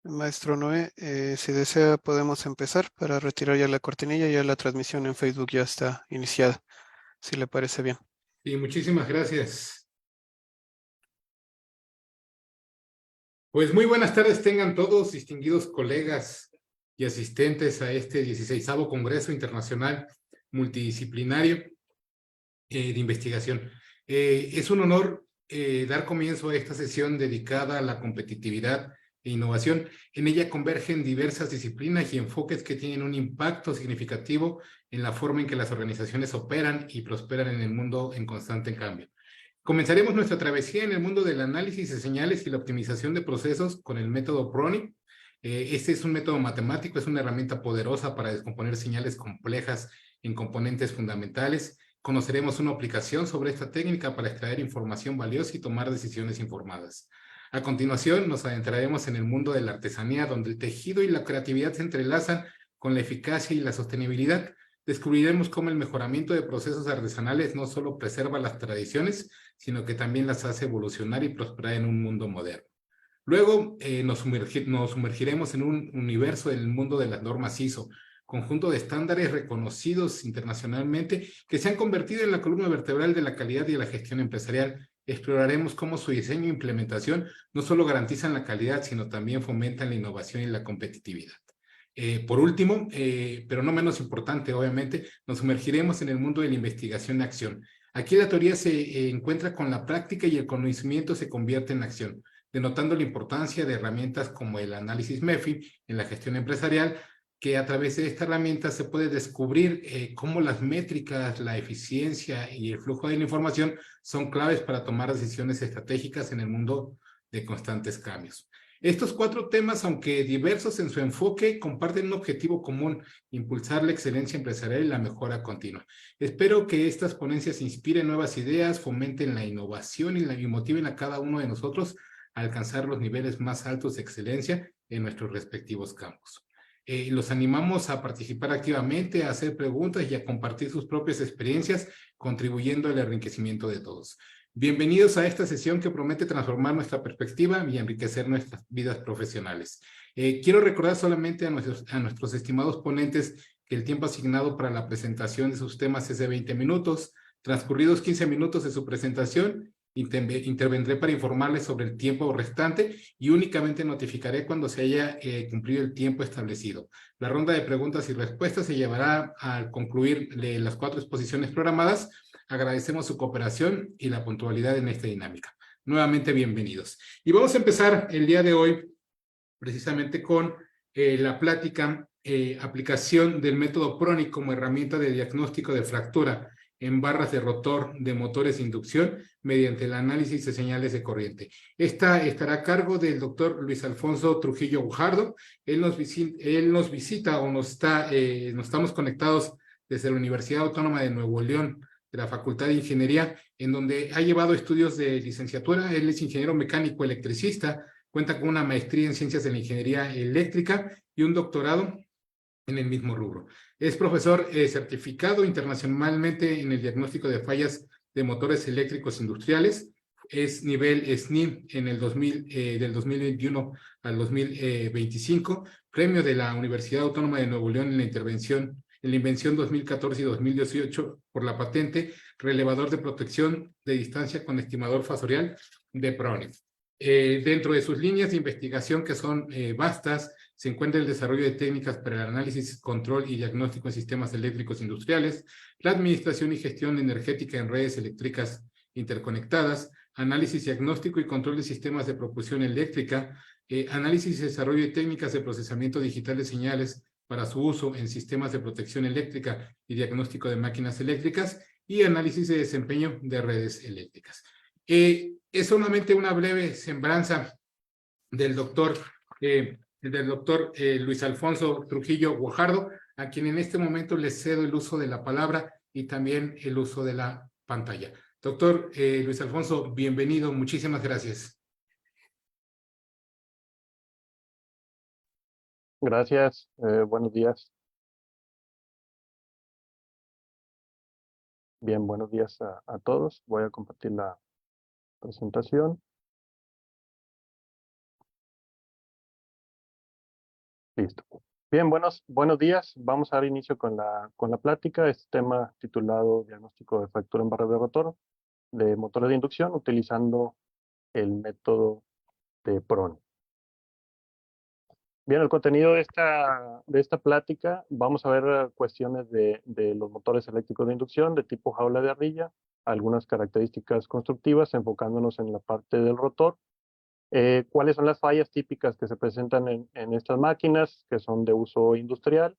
Maestro Noé, si desea podemos empezar para retirar ya la cortinilla. Ya la transmisión en Facebook ya está iniciada, si le parece bien. Y muchísimas gracias. Pues muy buenas tardes tengan todos, distinguidos colegas y asistentes a este 16º Congreso Internacional Multidisciplinario de Investigación. Es un honor dar comienzo a esta sesión dedicada a la competitividad e innovación. En ella convergen diversas disciplinas y enfoques que tienen un impacto significativo en la forma en que las organizaciones operan y prosperan en el mundo en constante cambio. Comenzaremos nuestra travesía en el mundo del análisis de señales y la optimización de procesos con el método PRONI. Este es un método matemático, es una herramienta poderosa para descomponer señales complejas en componentes fundamentales. Conoceremos una aplicación sobre esta técnica para extraer información valiosa y tomar decisiones informadas. A continuación, nos adentraremos en el mundo de la artesanía, donde el tejido y la creatividad se entrelazan con la eficacia y la sostenibilidad. Descubriremos cómo el mejoramiento de procesos artesanales no solo preserva las tradiciones, sino que también las hace evolucionar y prosperar en un mundo moderno. Luego nos sumergiremos en un universo del mundo de las normas ISO, conjunto de estándares reconocidos internacionalmente que se han convertido en la columna vertebral de la calidad y de la gestión empresarial. Exploraremos cómo su diseño e implementación no solo garantizan la calidad, sino también fomentan la innovación y la competitividad. Por último, pero no menos importante, obviamente, nos sumergiremos en el mundo de la investigación en acción. Aquí la teoría se encuentra con la práctica y el conocimiento se convierte en acción, denotando la importancia de herramientas como el análisis MEFI en la gestión empresarial, que a través de esta herramienta se puede descubrir cómo las métricas, la eficiencia y el flujo de la información son claves para tomar decisiones estratégicas en el mundo de constantes cambios. Estos 4 temas, aunque diversos en su enfoque, comparten un objetivo común: impulsar la excelencia empresarial y la mejora continua. Espero que estas ponencias inspiren nuevas ideas, fomenten la innovación y motiven a cada uno de nosotros a alcanzar los niveles más altos de excelencia en nuestros respectivos campos. Los animamos a participar activamente, a hacer preguntas y a compartir sus propias experiencias, contribuyendo al enriquecimiento de todos. Bienvenidos a esta sesión que promete transformar nuestra perspectiva y enriquecer nuestras vidas profesionales. Quiero recordar solamente a nuestros estimados ponentes que el tiempo asignado para la presentación de sus temas es de 20 minutos. Transcurridos 15 minutos de su presentación, intervendré para informarles sobre el tiempo restante y únicamente notificaré cuando se haya cumplido el tiempo establecido. La ronda de preguntas y respuestas se llevará al concluir las 4 exposiciones programadas. Agradecemos su cooperación y la puntualidad en esta dinámica. Nuevamente, bienvenidos. Y vamos a empezar el día de hoy precisamente con la plática, aplicación del método PRONI como herramienta de diagnóstico de fractura en barras de rotor de motores de inducción mediante el análisis de señales de corriente. Esta estará a cargo del doctor Luis Alfonso Trujillo Guajardo. Él nos visita o nos estamos conectados desde la Universidad Autónoma de Nuevo León, de la Facultad de Ingeniería, en donde ha llevado estudios de licenciatura. Él es ingeniero mecánico electricista, cuenta con una maestría en Ciencias de la Ingeniería Eléctrica y un doctorado en el mismo rubro. Es profesor certificado internacionalmente en el diagnóstico de fallas de motores eléctricos industriales. Es nivel SNI en el del 2021 al 2025, premio de la Universidad Autónoma de Nuevo León en la invención 2014 y 2018 por la patente relevador de protección de distancia con estimador fasorial de PRONI. Dentro de sus líneas de investigación, que son vastas, se encuentra el desarrollo de técnicas para el análisis, control y diagnóstico en sistemas eléctricos industriales, la administración y gestión energética en redes eléctricas interconectadas, análisis, diagnóstico y control de sistemas de propulsión eléctrica, análisis y desarrollo de técnicas de procesamiento digital de señales para su uso en sistemas de protección eléctrica y diagnóstico de máquinas eléctricas, y análisis de desempeño de redes eléctricas. Es solamente una breve semblanza del doctor Luis Alfonso Trujillo Guajardo, a quien en este momento le cedo el uso de la palabra y también el uso de la pantalla. Doctor Luis Alfonso, bienvenido, muchísimas gracias. Gracias, buenos días. Bien, buenos días a todos. Voy a compartir la presentación. Listo. Bien, buenos días. Vamos a dar inicio con la plática. Este tema titulado Diagnóstico de fractura en barra de rotor de motores de inducción utilizando el método de PRONI. Bien, el contenido de esta plática, vamos a ver cuestiones de los motores eléctricos de inducción de tipo jaula de ardilla, algunas características constructivas, enfocándonos en la parte del rotor. ¿Cuáles son las fallas típicas que se presentan en estas máquinas que son de uso industrial?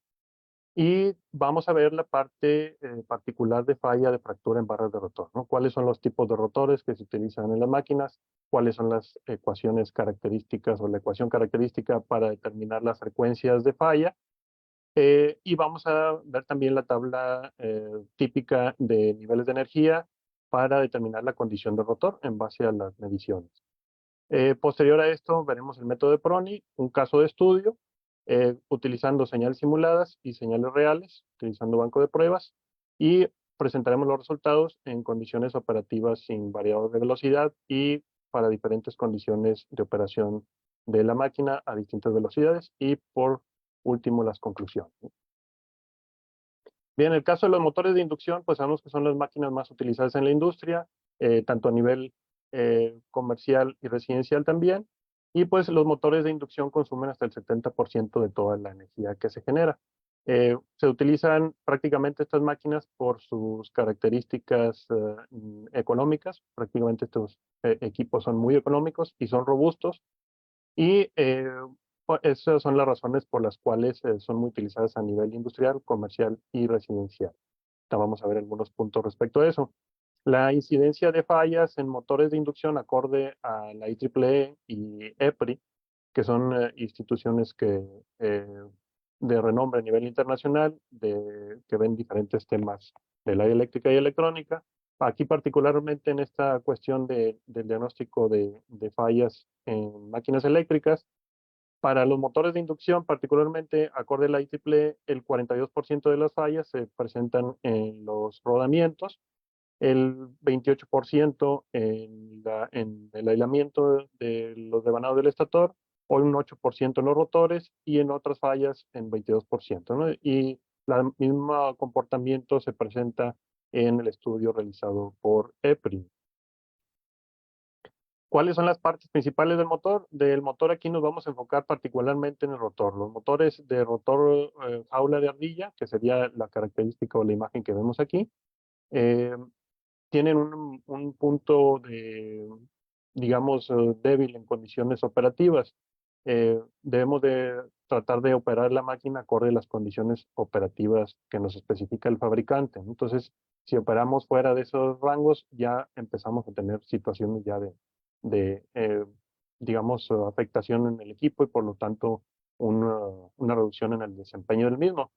Y vamos a ver la parte particular de falla de fractura en barras de rotor, ¿no? ¿Cuáles son los tipos de rotores que se utilizan en las máquinas? ¿Cuáles son las ecuaciones características o la ecuación característica para determinar las frecuencias de falla? Y vamos a ver también la tabla típica de niveles de energía para determinar la condición del rotor en base a las mediciones. Posterior a esto, veremos el método de PRONI, un caso de estudio, utilizando señales simuladas y señales reales, utilizando banco de pruebas, y presentaremos los resultados en condiciones operativas sin variador de velocidad y para diferentes condiciones de operación de la máquina a distintas velocidades, y por último las conclusiones. Bien, en el caso de los motores de inducción, pues sabemos que son las máquinas más utilizadas en la industria, tanto a nivel comercial y residencial también, y pues los motores de inducción consumen hasta el 70% de toda la energía que se genera. Se utilizan prácticamente estas máquinas por sus características económicas, prácticamente estos equipos son muy económicos y son robustos, y esas son las razones por las cuales son muy utilizadas a nivel industrial, comercial y residencial. Vamos a ver algunos puntos respecto a eso. La incidencia de fallas en motores de inducción acorde a la IEEE y EPRI, que son instituciones de renombre a nivel internacional, que ven diferentes temas de la eléctrica y electrónica. Aquí particularmente en esta cuestión del diagnóstico de fallas en máquinas eléctricas, para los motores de inducción, particularmente acorde a la IEEE, el 42% de las fallas se presentan en los rodamientos, el 28% en el aislamiento de los devanados del estator, o un 8% en los rotores, y en otras fallas en 22%, ¿no? Y el mismo comportamiento se presenta en el estudio realizado por EPRI. ¿Cuáles son las partes principales del motor? Del motor aquí nos vamos a enfocar particularmente en el rotor. Los motores de rotor jaula de ardilla, que sería la característica o la imagen que vemos aquí, eh, tienen un punto de, digamos, débil en condiciones operativas. Debemos de tratar de operar la máquina acorde a las condiciones operativas que nos especifica el fabricante. Entonces, si operamos fuera de esos rangos, ya empezamos a tener situaciones ya de digamos, afectación en el equipo y por lo tanto una reducción en el desempeño del mismo.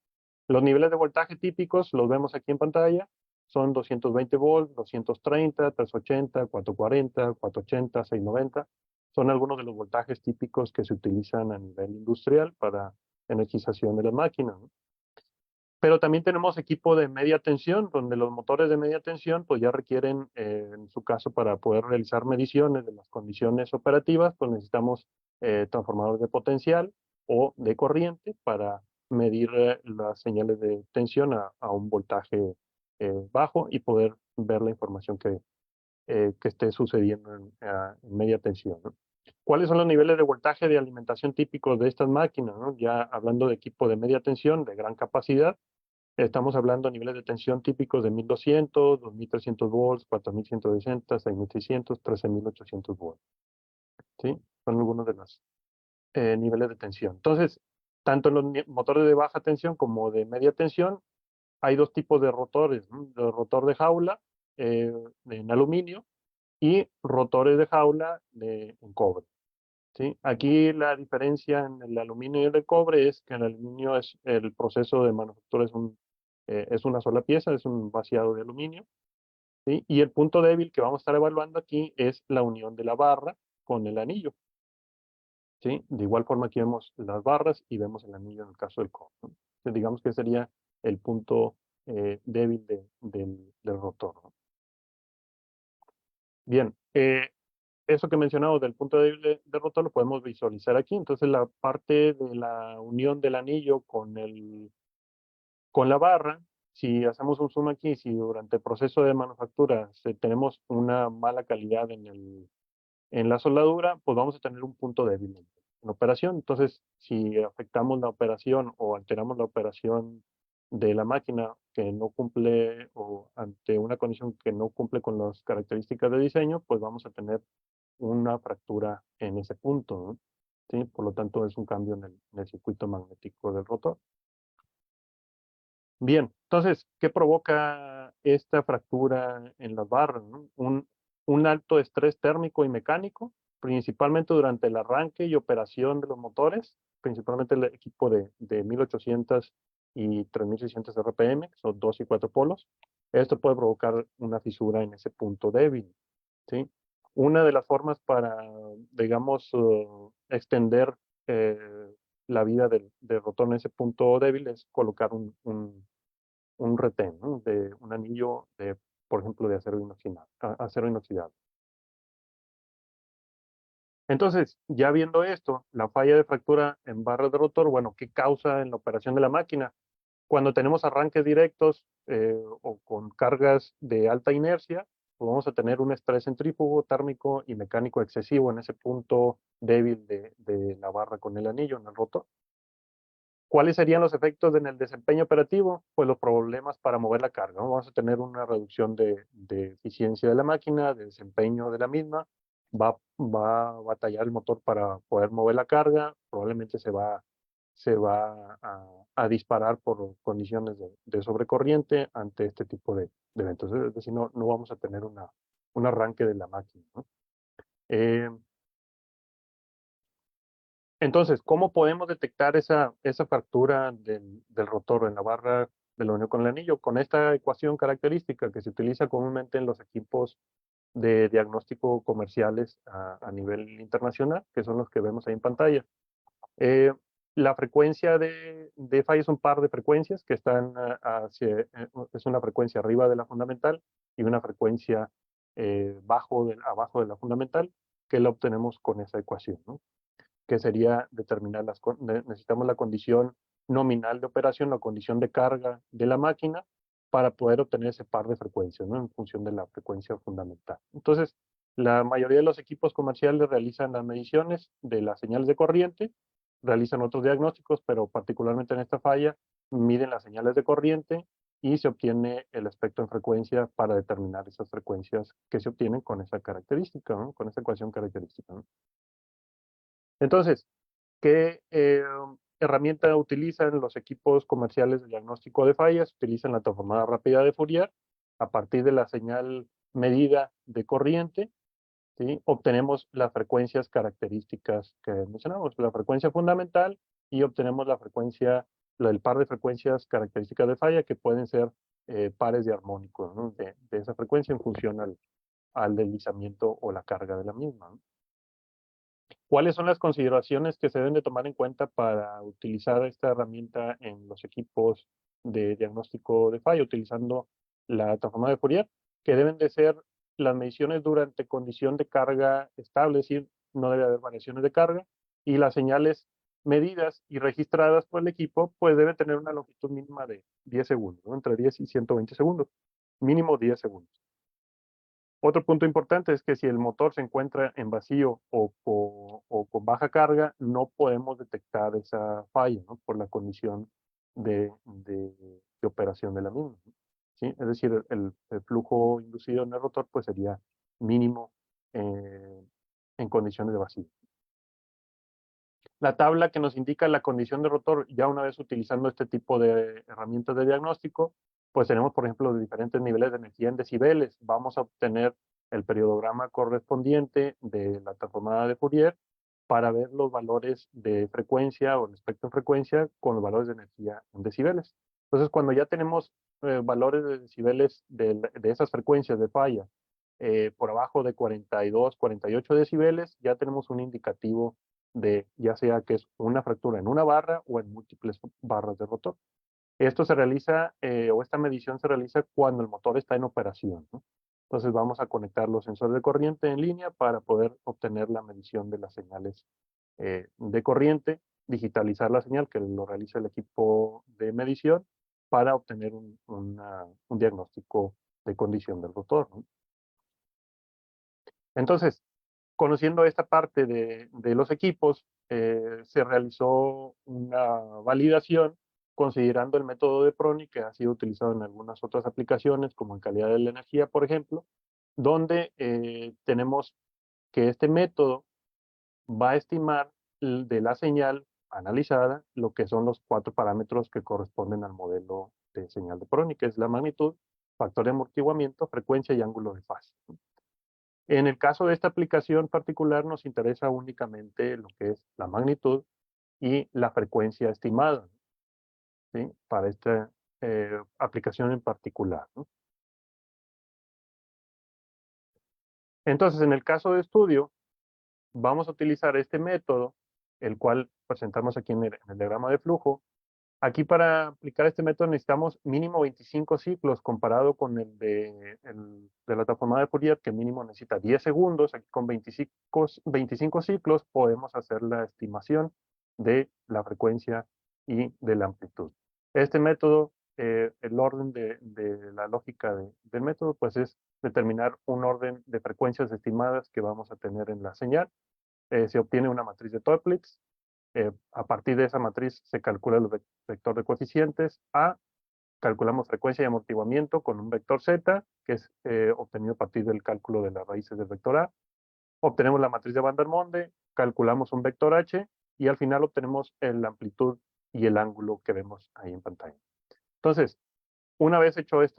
Los niveles de voltaje típicos los vemos aquí en pantalla. Son 220 volts, 230, 380, 440, 480, 690. Son algunos de los voltajes típicos que se utilizan a nivel industrial para energización de la máquina, ¿no? Pero también tenemos equipo de media tensión, donde los motores de media tensión pues ya requieren, en su caso, para poder realizar mediciones de las condiciones operativas, pues necesitamos transformadores de potencial o de corriente para medir las señales de tensión a un voltaje bajo y poder ver la información que esté sucediendo en media tensión, ¿no? ¿Cuáles son los niveles de voltaje de alimentación típicos de estas máquinas, ¿no? Ya hablando de equipo de media tensión, de gran capacidad, estamos hablando de niveles de tensión típicos de 1200, 2300 volts, 4160, 6600, 13800 volts. ¿Sí? Son algunos de los niveles de tensión. Entonces, tanto en los motores de baja tensión como de media tensión, hay dos tipos de rotores, ¿no? El rotor de jaula en aluminio y rotores de jaula en cobre. ¿Sí? Aquí la diferencia en el aluminio y el cobre es que en el aluminio el proceso de manufactura es una sola pieza, es un vaciado de aluminio, ¿sí? Y el punto débil que vamos a estar evaluando aquí es la unión de la barra con el anillo, ¿sí? De igual forma aquí vemos las barras y vemos el anillo en el caso del cobre, ¿no? Entonces, digamos que sería el punto débil del rotor, ¿no? Bien, eso que mencionamos del punto débil del rotor lo podemos visualizar aquí. Entonces, la parte de la unión del anillo con la barra, si hacemos un zoom aquí, si durante el proceso de manufactura tenemos una mala calidad en la soldadura, pues vamos a tener un punto débil en operación. Entonces, si afectamos la operación o alteramos la operación de la máquina que no cumple o ante una condición que no cumple con las características de diseño, pues vamos a tener una fractura en ese punto, ¿no? ¿Sí? Por lo tanto, es un cambio en el circuito magnético del rotor. Bien, entonces, ¿qué provoca esta fractura en las barras, ¿no? Un alto estrés térmico y mecánico, principalmente durante el arranque y operación de los motores, principalmente el equipo de 1800 y 3600 RPM, que son 2 y 4 polos. Esto puede provocar una fisura en ese punto débil, ¿sí? Una de las formas para, digamos, extender eh, la vida del rotor en ese punto débil es colocar un retén, ¿no? De un anillo, por ejemplo, de acero inoxidable. Entonces, ya viendo esto, la falla de fractura en barras de rotor, bueno, ¿qué causa en la operación de la máquina? Cuando tenemos arranques directos o con cargas de alta inercia, pues vamos a tener un estrés centrífugo, térmico y mecánico excesivo en ese punto débil de la barra con el anillo en el rotor. ¿Cuáles serían los efectos en el desempeño operativo? Pues los problemas para mover la carga, ¿no? Vamos a tener una reducción de eficiencia de la máquina, de desempeño de la misma, va a batallar el motor para poder mover la carga, probablemente se va a disparar por condiciones de sobrecorriente ante este tipo de eventos. Es decir, no vamos a tener un arranque de la máquina, ¿no? Eh, Entonces, ¿cómo podemos detectar esa fractura del rotor en la barra de la unión con el anillo? Con esta ecuación característica que se utiliza comúnmente en los equipos de diagnóstico comerciales a nivel internacional, que son los que vemos ahí en pantalla. La frecuencia de falla es un par de frecuencias que están es una frecuencia arriba de la fundamental y una frecuencia abajo de la fundamental, que la obtenemos con esa ecuación, ¿no? Que sería determinar necesitamos la condición nominal de operación, la condición de carga de la máquina para poder obtener ese par de frecuencias, ¿no? En función de la frecuencia fundamental. Entonces, la mayoría de los equipos comerciales realizan las mediciones de las señales de corriente, realizan otros diagnósticos, pero particularmente en esta falla, miden las señales de corriente y se obtiene el espectro en frecuencia para determinar esas frecuencias que se obtienen con esa característica, ¿no? Con esa ecuación característica, ¿no? Entonces, ¿qué herramienta utilizan los equipos comerciales de diagnóstico de fallas? Utilizan la transformada rápida de Fourier. A partir de la señal medida de corriente, ¿sí? Obtenemos las frecuencias características que mencionamos, la frecuencia fundamental y obtenemos la frecuencia, el par de frecuencias características de falla que pueden ser pares de armónicos, ¿no? De esa frecuencia en función al deslizamiento o la carga de la misma, ¿no? ¿Cuáles son las consideraciones que se deben de tomar en cuenta para utilizar esta herramienta en los equipos de diagnóstico de falla, utilizando la transformada de Fourier? Que deben de ser las mediciones durante condición de carga estable, es decir, no debe haber variaciones de carga, y las señales medidas y registradas por el equipo, pues deben tener una longitud mínima de 10 segundos, ¿no? Entre 10 y 120 segundos, mínimo 10 segundos. Otro punto importante es que si el motor se encuentra en vacío o con baja carga, no podemos detectar esa falla, ¿no? Por la condición de operación de la misma, ¿no? ¿Sí? Es decir, el flujo inducido en el rotor pues sería mínimo en condiciones de vacío. La tabla que nos indica la condición de rotor, ya una vez utilizando este tipo de herramientas de diagnóstico, pues tenemos, por ejemplo, de diferentes niveles de energía en decibeles. Vamos a obtener el periodograma correspondiente de la transformada de Fourier para ver los valores de frecuencia o el espectro de frecuencia con los valores de energía en decibeles. Entonces, cuando ya tenemos valores de decibeles de esas frecuencias de falla por abajo de 42, 48 decibeles, ya tenemos un indicativo de ya sea que es una fractura en una barra o en múltiples barras de rotor. Esto se realiza, o esta medición se realiza cuando el motor está en operación, ¿no? Entonces vamos a conectar los sensores de corriente en línea para poder obtener la medición de las señales de corriente, digitalizar la señal que lo realiza el equipo de medición para obtener un diagnóstico de condición del rotor, ¿no? Entonces, conociendo esta parte de los equipos, se realizó una validación considerando el método de Prony, que ha sido utilizado en algunas otras aplicaciones, como en calidad de la energía, por ejemplo, donde tenemos que este método va a estimar de la señal analizada lo que son los 4 parámetros que corresponden al modelo de señal de Prony, que es la magnitud, factor de amortiguamiento, frecuencia y ángulo de fase. En el caso de esta aplicación particular nos interesa únicamente lo que es la magnitud y la frecuencia estimada, ¿sí? Para esta aplicación en particular, ¿no? Entonces, en el caso de estudio, vamos a utilizar este método, el cual presentamos aquí en el diagrama de flujo. Aquí para aplicar este método necesitamos mínimo 25 ciclos comparado con el de la transformada de Fourier, que mínimo necesita 10 segundos. Aquí con 25 ciclos podemos hacer la estimación de la frecuencia y de la amplitud. Este método, el orden de la lógica del método, pues es determinar un orden de frecuencias estimadas que vamos a tener en la señal. Se obtiene una matriz de Toeplitz. A partir de esa matriz se calcula el vector de coeficientes A, calculamos frecuencia y amortiguamiento con un vector Z, que es obtenido a partir del cálculo de las raíces del vector A. Obtenemos la matriz de Van der Monde, calculamos un vector H y al final obtenemos la amplitud y el ángulo que vemos ahí en pantalla. Entonces, una vez hecho es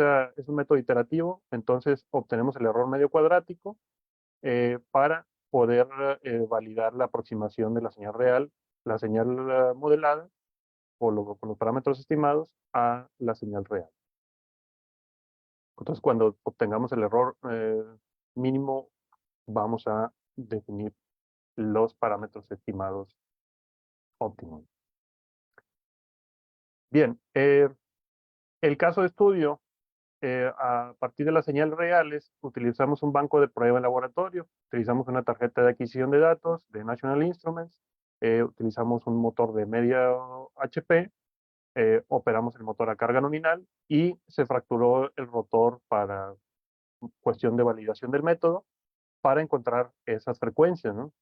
un método iterativo, entonces obtenemos el error medio cuadrático para poder validar la aproximación de la señal real, la señal modelada por los parámetros estimados a la señal real. Entonces, cuando obtengamos el error mínimo, vamos a definir los parámetros estimados óptimos. Bien, el caso de estudio, a partir de las señales reales, utilizamos un banco de prueba en laboratorio, utilizamos una tarjeta de adquisición de datos de National Instruments, utilizamos un motor de media HP, operamos el motor a carga nominal y se fracturó el rotor para cuestión de validación del método para encontrar esas frecuencias, ¿no?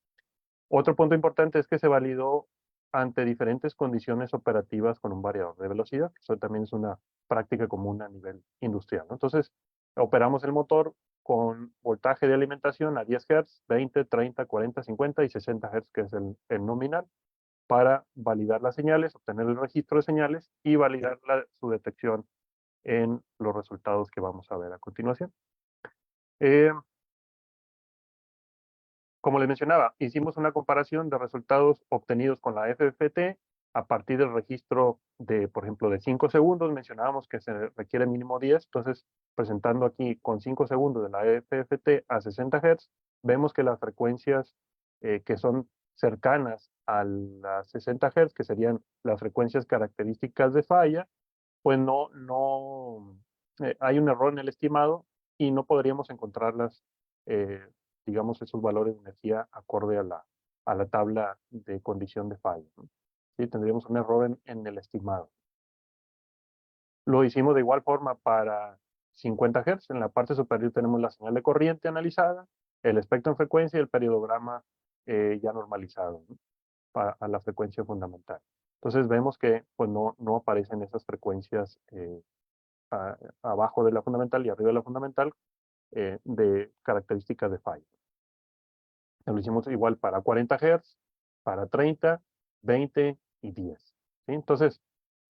Otro punto importante es que se validó ante diferentes condiciones operativas con un variador de velocidad. Eso también es una práctica común a nivel industrial, ¿no? Entonces, operamos el motor con voltaje de alimentación a 10 Hz, 20, 30, 40, 50 y 60 Hz, que es el nominal, para validar las señales, obtener el registro de señales y validar su detección en los resultados que vamos a ver a continuación. Como les mencionaba, hicimos una comparación de resultados obtenidos con la FFT a partir del registro de, por ejemplo, de 5 segundos. Mencionábamos que se requiere mínimo 10, entonces presentando aquí con 5 segundos de la FFT a 60 Hz, vemos que las frecuencias que son cercanas a las 60 Hz, que serían las frecuencias características de falla, pues hay un error en el estimado y no podríamos encontrarlas, digamos, esos valores de energía acorde a la tabla de condición de falla, ¿no? Sí, tendríamos un error en el estimado. Lo hicimos de igual forma para 50 Hz. En la parte superior tenemos la señal de corriente analizada, el espectro en frecuencia y el periodograma ya normalizado, ¿no? A la frecuencia fundamental. Entonces vemos que pues, no aparecen esas frecuencias abajo de la fundamental y arriba de la fundamental de características de falla. Lo hicimos igual para 40 Hz, para 30, 20 y 10. ¿Sí? Entonces,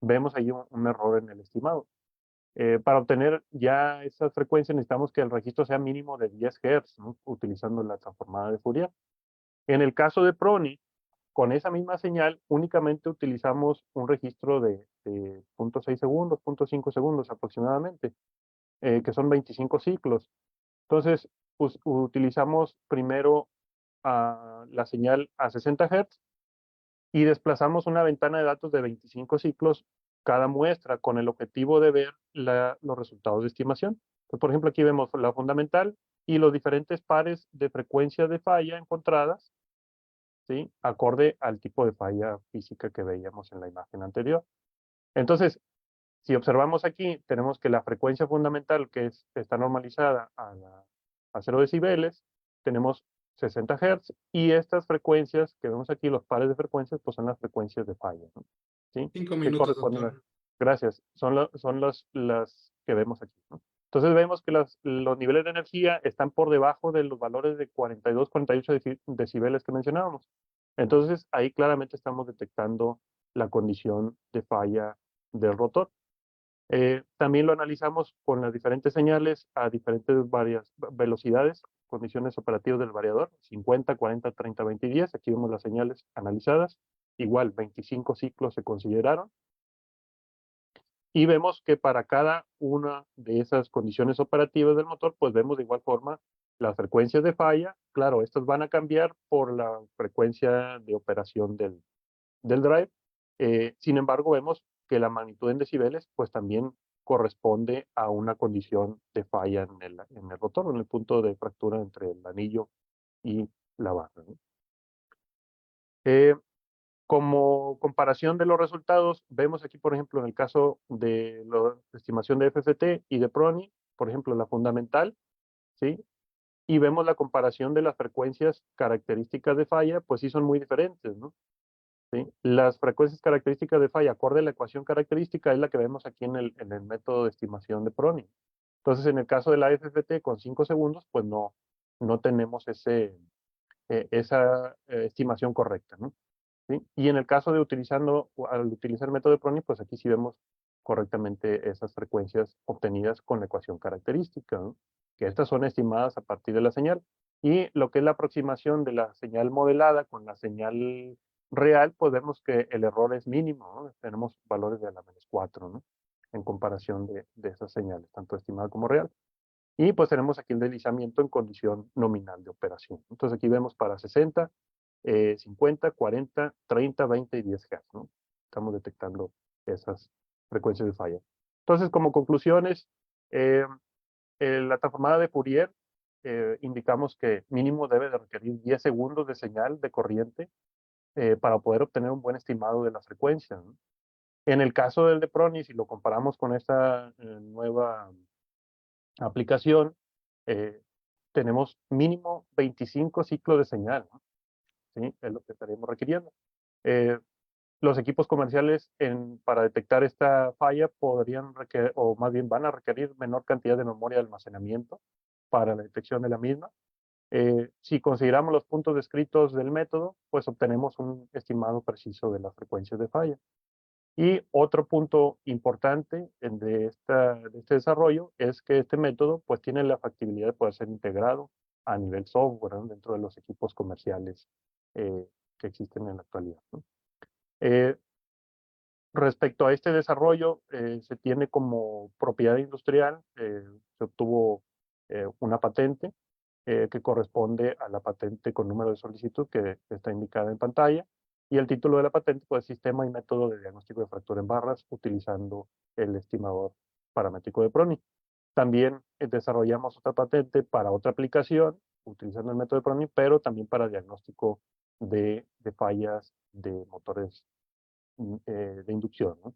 vemos ahí un error en el estimado. Para obtener ya esas frecuencias necesitamos que el registro sea mínimo de 10 Hz, ¿no? Utilizando la transformada de Fourier. En el caso de Prony, con esa misma señal únicamente utilizamos un registro de 0.6 segundos, 0.5 segundos aproximadamente, que son 25 ciclos. Entonces, utilizamos primero la señal a 60 Hz y desplazamos una ventana de datos de 25 ciclos cada muestra con el objetivo de ver los resultados de estimación. Pues, por ejemplo, aquí vemos la fundamental y los diferentes pares de frecuencia de falla encontradas, ¿sí? Acorde al tipo de falla física que veíamos en la imagen anterior. Entonces, si observamos aquí, tenemos que la frecuencia fundamental, que está normalizada a 0 decibeles, tenemos 60 Hz, y estas frecuencias que vemos aquí, los pares de frecuencias, pues son las frecuencias de falla, ¿no? ¿Sí? 5 Que minutos, corresponden doctor. gracias, son las que vemos aquí, ¿no? Entonces vemos que los niveles de energía están por debajo de los valores de 42, 48 decibeles que mencionábamos. Entonces ahí claramente estamos detectando la condición de falla del rotor. También lo analizamos con las diferentes señales a diferentes velocidades, condiciones operativas del variador, 50, 40, 30, 20 y 10. Aquí vemos las señales analizadas. Igual, 25 ciclos se consideraron. Y vemos que para cada una de esas condiciones operativas del motor, pues vemos de igual forma las frecuencias de falla. Claro, estas van a cambiar por la frecuencia de operación del drive. Sin embargo, vemos que la magnitud en decibeles pues también corresponde a una condición de falla en el rotor, en el punto de fractura entre el anillo y la barra, ¿no? Como comparación de los resultados, vemos aquí, por ejemplo, en el caso de la estimación de FFT y de PRONI, por ejemplo, la fundamental, ¿sí? Y vemos la comparación de las frecuencias características de falla, pues sí son muy diferentes, ¿no? ¿Sí? Las frecuencias características de falla acorde a la ecuación característica es la que vemos aquí en el método de estimación de Prony. Entonces, en el caso de la FFT con 5 segundos, pues no tenemos esa estimación correcta, ¿no? ¿Sí? Y en el caso de al utilizar el método de Prony, pues aquí sí vemos correctamente esas frecuencias obtenidas con la ecuación característica, ¿no? Que estas son estimadas a partir de la señal. Y lo que es la aproximación de la señal modelada con la señal real, pues vemos que el error es mínimo, ¿no? Tenemos valores de la -4, ¿no? En comparación de esas señales, tanto estimada como real. Y pues tenemos aquí el deslizamiento en condición nominal de operación. Entonces aquí vemos para 60, 50, 40, 30, 20 y 10 Hz, ¿no? Estamos detectando esas frecuencias de falla. Entonces, como conclusiones, la transformada de Fourier, indicamos que mínimo debe de requerir 10 segundos de señal de corriente para poder obtener un buen estimado de la frecuencia, ¿no? En el caso del de Prony, si lo comparamos con esta nueva aplicación, eh, tenemos mínimo 25 ciclos de señal, ¿no? ¿Sí? Es lo que estaríamos requiriendo. Eh, los equipos comerciales para detectar esta falla podrían requerir, o más bien van a requerir menor cantidad de memoria de almacenamiento para la detección de la misma. Si consideramos los puntos descritos del método, pues obtenemos un estimado preciso de las frecuencias de falla. Y otro punto importante de este desarrollo es que este método pues tiene la factibilidad de poder ser integrado a nivel software, ¿no? Dentro de los equipos comerciales que existen en la actualidad, ¿no? Respecto a este desarrollo, se tiene como propiedad industrial, se obtuvo una patente que corresponde a la patente con número de solicitud que está indicada en pantalla, y el título de la patente, pues, Sistema y método de diagnóstico de fractura en barras utilizando el estimador paramétrico de Prony. También desarrollamos otra patente para otra aplicación utilizando el método de Prony, pero también para diagnóstico de fallas de motores de inducción, ¿no?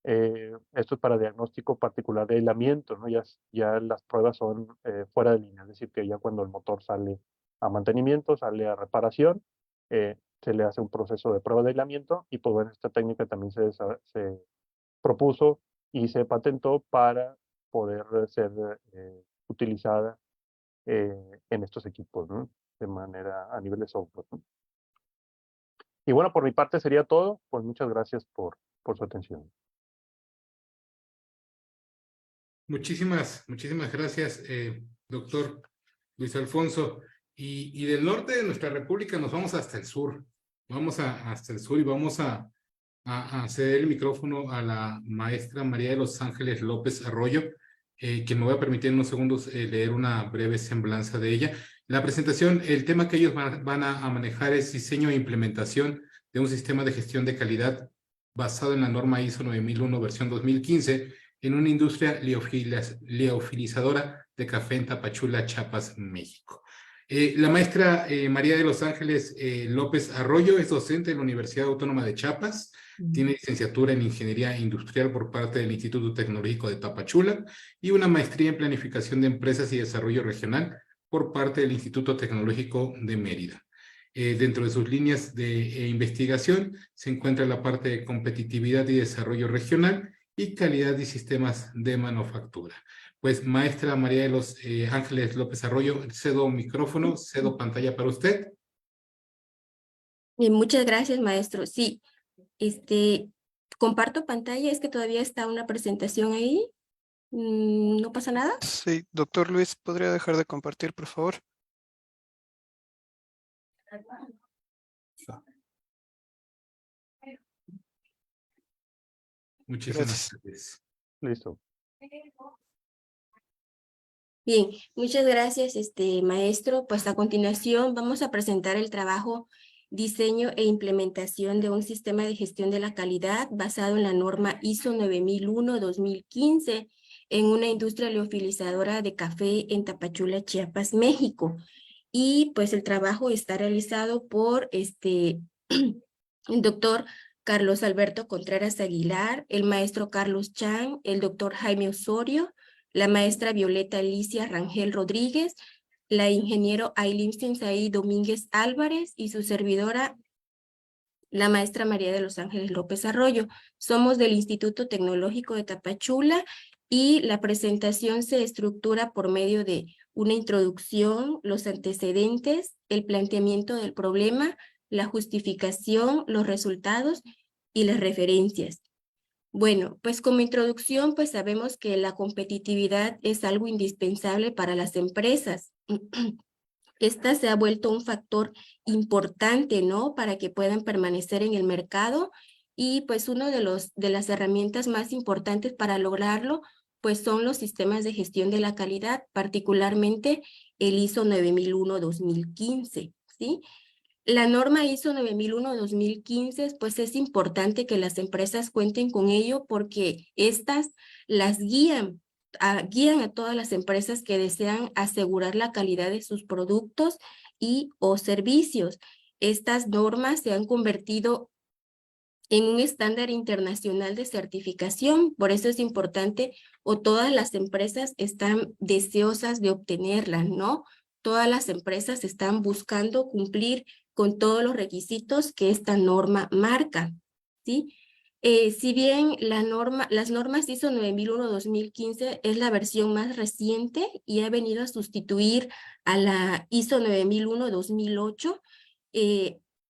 Esto es para diagnóstico particular de aislamiento, ¿no? Ya las pruebas son fuera de línea, es decir, que ya cuando el motor sale a mantenimiento, sale a reparación, se le hace un proceso de prueba de aislamiento y pues bueno, esta técnica también se propuso y se patentó para poder ser utilizada en estos equipos, ¿no? De manera a nivel de software, ¿no? Y bueno, por mi parte sería todo, pues muchas gracias por su atención. Muchísimas gracias, doctor Luis Alfonso. Y del norte de nuestra república nos vamos hasta el sur. Hasta el sur y vamos a ceder el micrófono a la maestra María de los Ángeles López Arroyo, que me voy a permitir en unos segundos leer una breve semblanza de ella. La presentación, el tema que ellos van a manejar es diseño e implementación de un sistema de gestión de calidad basado en la norma ISO 9001 versión 2015 en una industria liofilizadora de café en Tapachula, Chiapas, México. La maestra María de los Ángeles López Arroyo es docente en la Universidad Autónoma de Chiapas. Tiene licenciatura en Ingeniería Industrial por parte del Instituto Tecnológico de Tapachula y una maestría en Planificación de Empresas y Desarrollo Regional por parte del Instituto Tecnológico de Mérida. Dentro de sus líneas de investigación se encuentra la parte de competitividad y desarrollo regional y calidad y sistemas de manufactura. Pues maestra María de los Ángeles López Arroyo, cedo micrófono, cedo pantalla para usted. Bien, muchas gracias, maestro. Sí, comparto pantalla, es que todavía está una presentación ahí. ¿No pasa nada? Sí, doctor Luis, ¿podría dejar de compartir, por favor? Muchísimas Gracias. gracias. Listo. Bien, muchas gracias, maestro. Pues a continuación vamos a presentar el trabajo Diseño e implementación de un sistema de gestión de la calidad basado en la norma ISO 9001-2015 en una industria liofilizadora de café en Tapachula, Chiapas, México. Y pues el trabajo está realizado por el doctor Carlos Alberto Contreras Aguilar, el maestro Carlos Chan, el doctor Jaime Osorio, la maestra Violeta Alicia Rangel Rodríguez, la ingeniero Ailín Sinsaí Domínguez Álvarez y su servidora, la maestra María de los Ángeles López Arroyo. Somos del Instituto Tecnológico de Tapachula y la presentación se estructura por medio de una introducción, los antecedentes, el planteamiento del problema, la justificación, los resultados y las referencias. Bueno, pues como introducción, pues sabemos que la competitividad es algo indispensable para las empresas. Esta se ha vuelto un factor importante, ¿no? Para que puedan permanecer en el mercado y pues uno de las herramientas más importantes para lograrlo, pues son los sistemas de gestión de la calidad, particularmente el ISO 9001-2015, ¿sí? La norma ISO 9001-2015, pues es importante que las empresas cuenten con ello porque estas las guían a todas las empresas que desean asegurar la calidad de sus productos y o servicios. Estas normas se han convertido en un estándar internacional de certificación, por eso es importante o todas las empresas están deseosas de obtenerla, ¿no? Todas las empresas están buscando cumplir con todos los requisitos que esta norma marca, ¿sí? Si bien las normas ISO 9001-2015 es la versión más reciente y ha venido a sustituir a la ISO 9001-2008,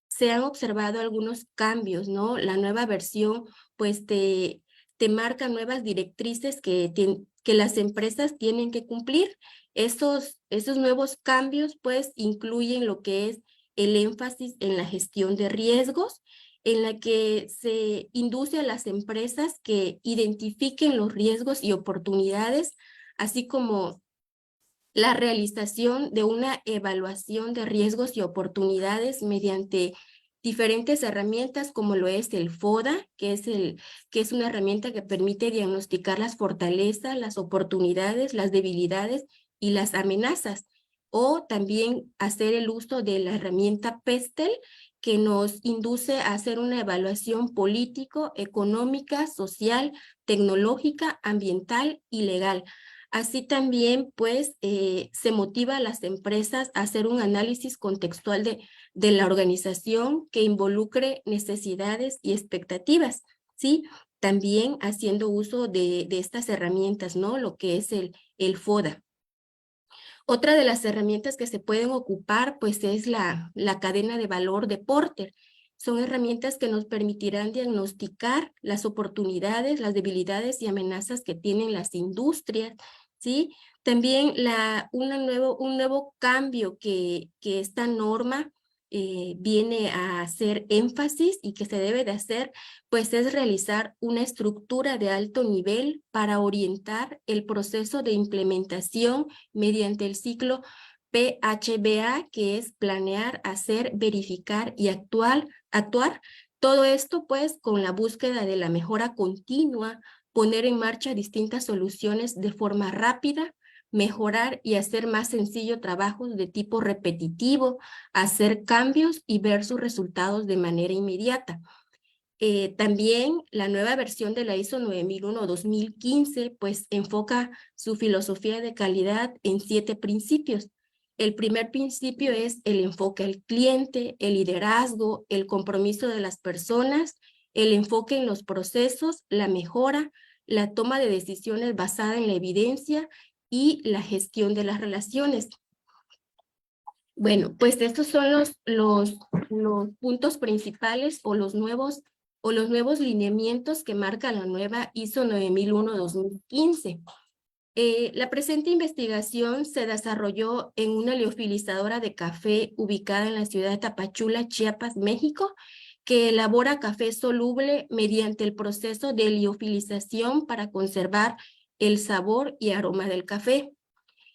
se han observado algunos cambios, ¿no? La nueva versión, pues, te marca nuevas directrices que las empresas tienen que cumplir. Esos nuevos cambios, pues, incluyen lo que es el énfasis en la gestión de riesgos, en la que se induce a las empresas que identifiquen los riesgos y oportunidades, así como la realización de una evaluación de riesgos y oportunidades mediante diferentes herramientas como lo es el FODA, que es una herramienta que permite diagnosticar las fortalezas, las oportunidades, las debilidades y las amenazas, o también hacer el uso de la herramienta PESTEL, que nos induce a hacer una evaluación político, económica, social, tecnológica, ambiental y legal. Así también, pues, se motiva a las empresas a hacer un análisis contextual de la organización que involucre necesidades y expectativas, ¿sí? También haciendo uso de estas herramientas, ¿no? Lo que es el FODA. Otra de las herramientas que se pueden ocupar, pues, es la cadena de valor de Porter. Son herramientas que nos permitirán diagnosticar las oportunidades, las debilidades y amenazas que tienen las industrias, ¿sí? También un nuevo cambio que esta norma viene a hacer énfasis y que se debe de hacer, pues es realizar una estructura de alto nivel para orientar el proceso de implementación mediante el ciclo PHBA, que es planear, hacer, verificar y actuar Todo esto pues con la búsqueda de la mejora continua, poner en marcha distintas soluciones de forma rápida, mejorar y hacer más sencillo trabajos de tipo repetitivo, hacer cambios y ver sus resultados de manera inmediata. También la nueva versión de la ISO 9001-2015 pues enfoca su filosofía de calidad en 7 principios. El primer principio es el enfoque al cliente, el liderazgo, el compromiso de las personas, el enfoque en los procesos, la mejora, la toma de decisiones basada en la evidencia y la gestión de las relaciones. Bueno, pues estos son los puntos principales o los nuevos lineamientos que marca la nueva ISO 9001-2015. La presente investigación se desarrolló en una liofilizadora de café ubicada en la ciudad de Tapachula, Chiapas, México, que elabora café soluble mediante el proceso de liofilización para conservar el sabor y aroma del café.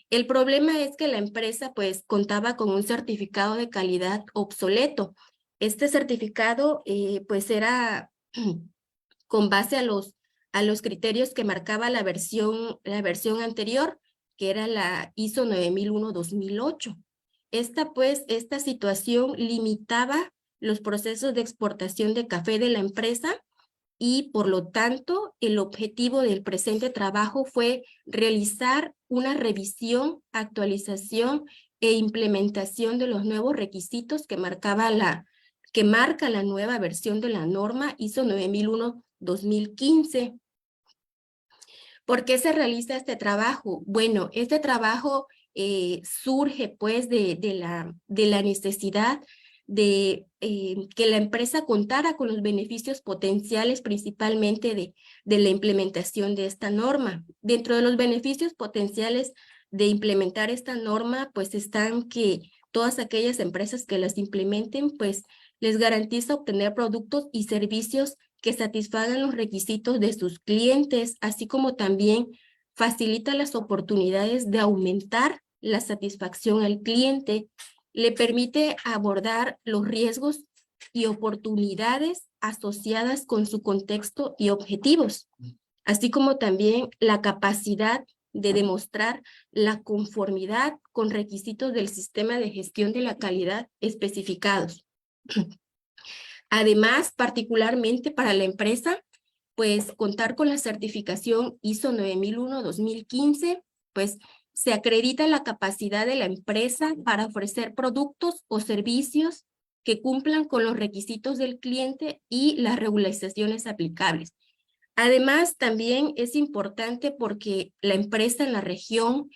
El problema es que la empresa pues contaba con un certificado de calidad obsoleto. Este certificado pues era con base a los criterios que marcaba la versión anterior, que era la ISO 9001-2008. Esta situación limitaba los procesos de exportación de café de la empresa y por lo tanto el objetivo del presente trabajo fue realizar una revisión, actualización e implementación de los nuevos requisitos que marca la nueva versión de la norma ISO 9001-2015. ¿Por qué se realiza este trabajo? Bueno, este trabajo surge pues de la necesidad de que la empresa contara con los beneficios potenciales principalmente de la implementación de esta norma. Dentro de los beneficios potenciales de implementar esta norma, pues están que todas aquellas empresas que las implementen, pues les garantiza obtener productos y servicios que satisfagan los requisitos de sus clientes, así como también facilita las oportunidades de aumentar la satisfacción al cliente, le permite abordar los riesgos y oportunidades asociadas con su contexto y objetivos, así como también la capacidad de demostrar la conformidad con requisitos del sistema de gestión de la calidad especificados. Además, particularmente para la empresa, pues contar con la certificación ISO 9001-2015, pues se acredita la capacidad de la empresa para ofrecer productos o servicios que cumplan con los requisitos del cliente y las regularizaciones aplicables. Además, también es importante porque la empresa en la región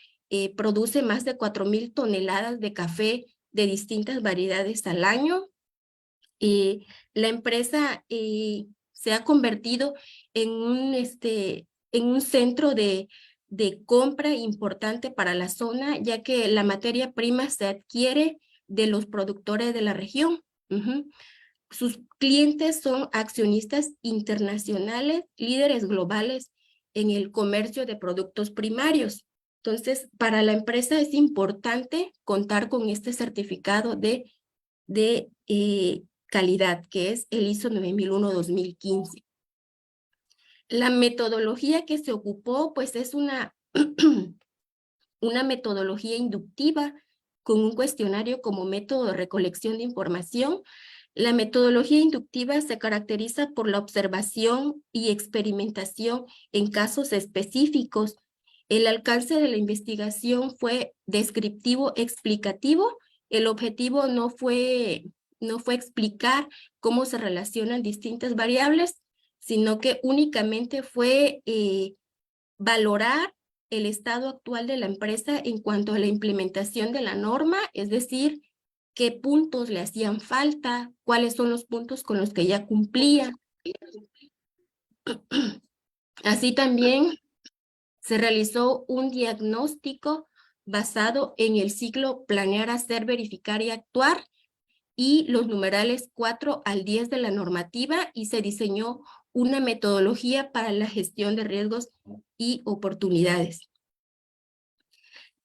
produce más de 4,000 toneladas de café de distintas variedades al año. La empresa se ha convertido en un centro de compra importante para la zona, ya que la materia prima se adquiere de los productores de la región. Sus clientes son accionistas internacionales, líderes globales en el comercio de productos primarios. Entonces, para la empresa es importante contar con este certificado de calidad, que es el ISO 9001-2015. La metodología que se ocupó, pues es una metodología inductiva con un cuestionario como método de recolección de información. La metodología inductiva se caracteriza por la observación y experimentación en casos específicos. El alcance de la investigación fue descriptivo, explicativo. El objetivo no fue explicar cómo se relacionan distintas variables, sino que únicamente fue valorar el estado actual de la empresa en cuanto a la implementación de la norma, es decir, qué puntos le hacían falta, cuáles son los puntos con los que ya cumplía. Así también se realizó un diagnóstico basado en el ciclo planear, hacer, verificar y actuar y los numerales 4 al 10 de la normativa, y se diseñó una metodología para la gestión de riesgos y oportunidades.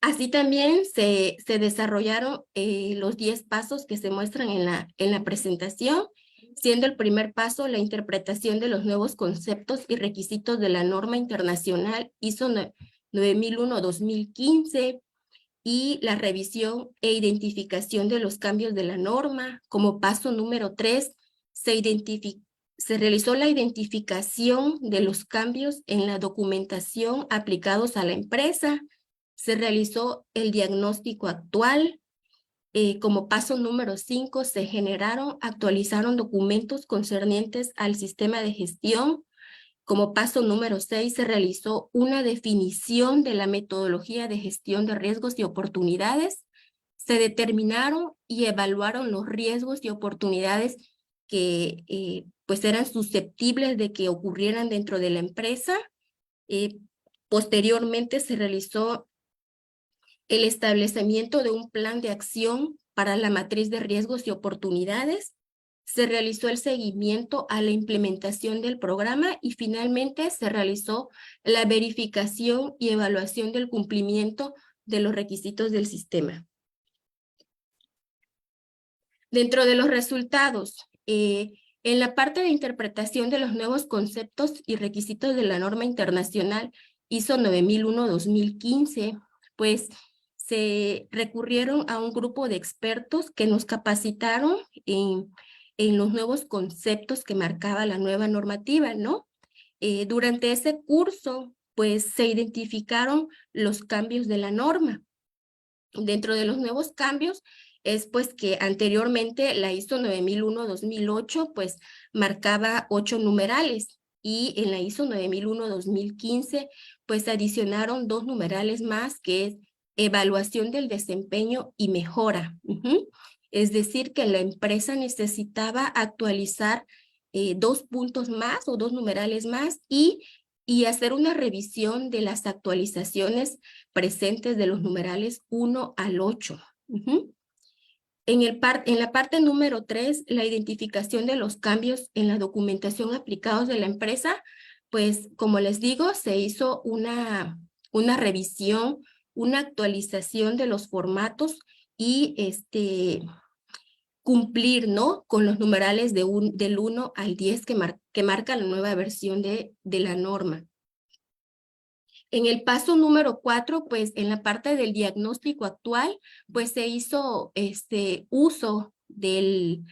Así también se desarrollaron los 10 pasos que se muestran en la presentación. siendo el primer paso la interpretación de los nuevos conceptos y requisitos de la norma internacional ISO 9001-2015 y la revisión e identificación de los cambios de la norma. Como paso número 3, se realizó la identificación de los cambios en la documentación aplicados a la empresa. Se realizó el diagnóstico actual. Como paso número 5, se actualizaron documentos concernientes al sistema de gestión. Como paso número 6, se realizó una definición de la metodología de gestión de riesgos y oportunidades. Se determinaron y evaluaron los riesgos y oportunidades que pues eran susceptibles de que ocurrieran dentro de la empresa. Posteriormente se realizó el establecimiento de un plan de acción para la matriz de riesgos y oportunidades. Se realizó el seguimiento a la implementación del programa y finalmente se realizó la verificación y evaluación del cumplimiento de los requisitos del sistema. Dentro de los resultados, en la parte de interpretación de los nuevos conceptos y requisitos de la norma internacional ISO 9001-2015, pues se recurrieron a un grupo de expertos que nos capacitaron en los nuevos conceptos que marcaba la nueva normativa, ¿no? Durante ese curso, pues se identificaron los cambios de la norma. Dentro de los nuevos cambios es pues que anteriormente la ISO 9001-2008 pues marcaba 8 numerales y en la ISO 9001-2015 pues adicionaron 2 numerales más que es evaluación del desempeño y mejora. Es decir, que la empresa necesitaba actualizar 2 puntos más o 2 numerales más y hacer una revisión de las actualizaciones presentes de los numerales 1 al 8. En la parte número 3, la identificación de los cambios en la documentación aplicados de la empresa, pues como les digo, se hizo una revisión, una actualización de los formatos y cumplir, ¿no?, con los numerales del 1 al 10 que marca la nueva versión de la norma. En el paso número 4, pues en la parte del diagnóstico actual, pues se hizo uso del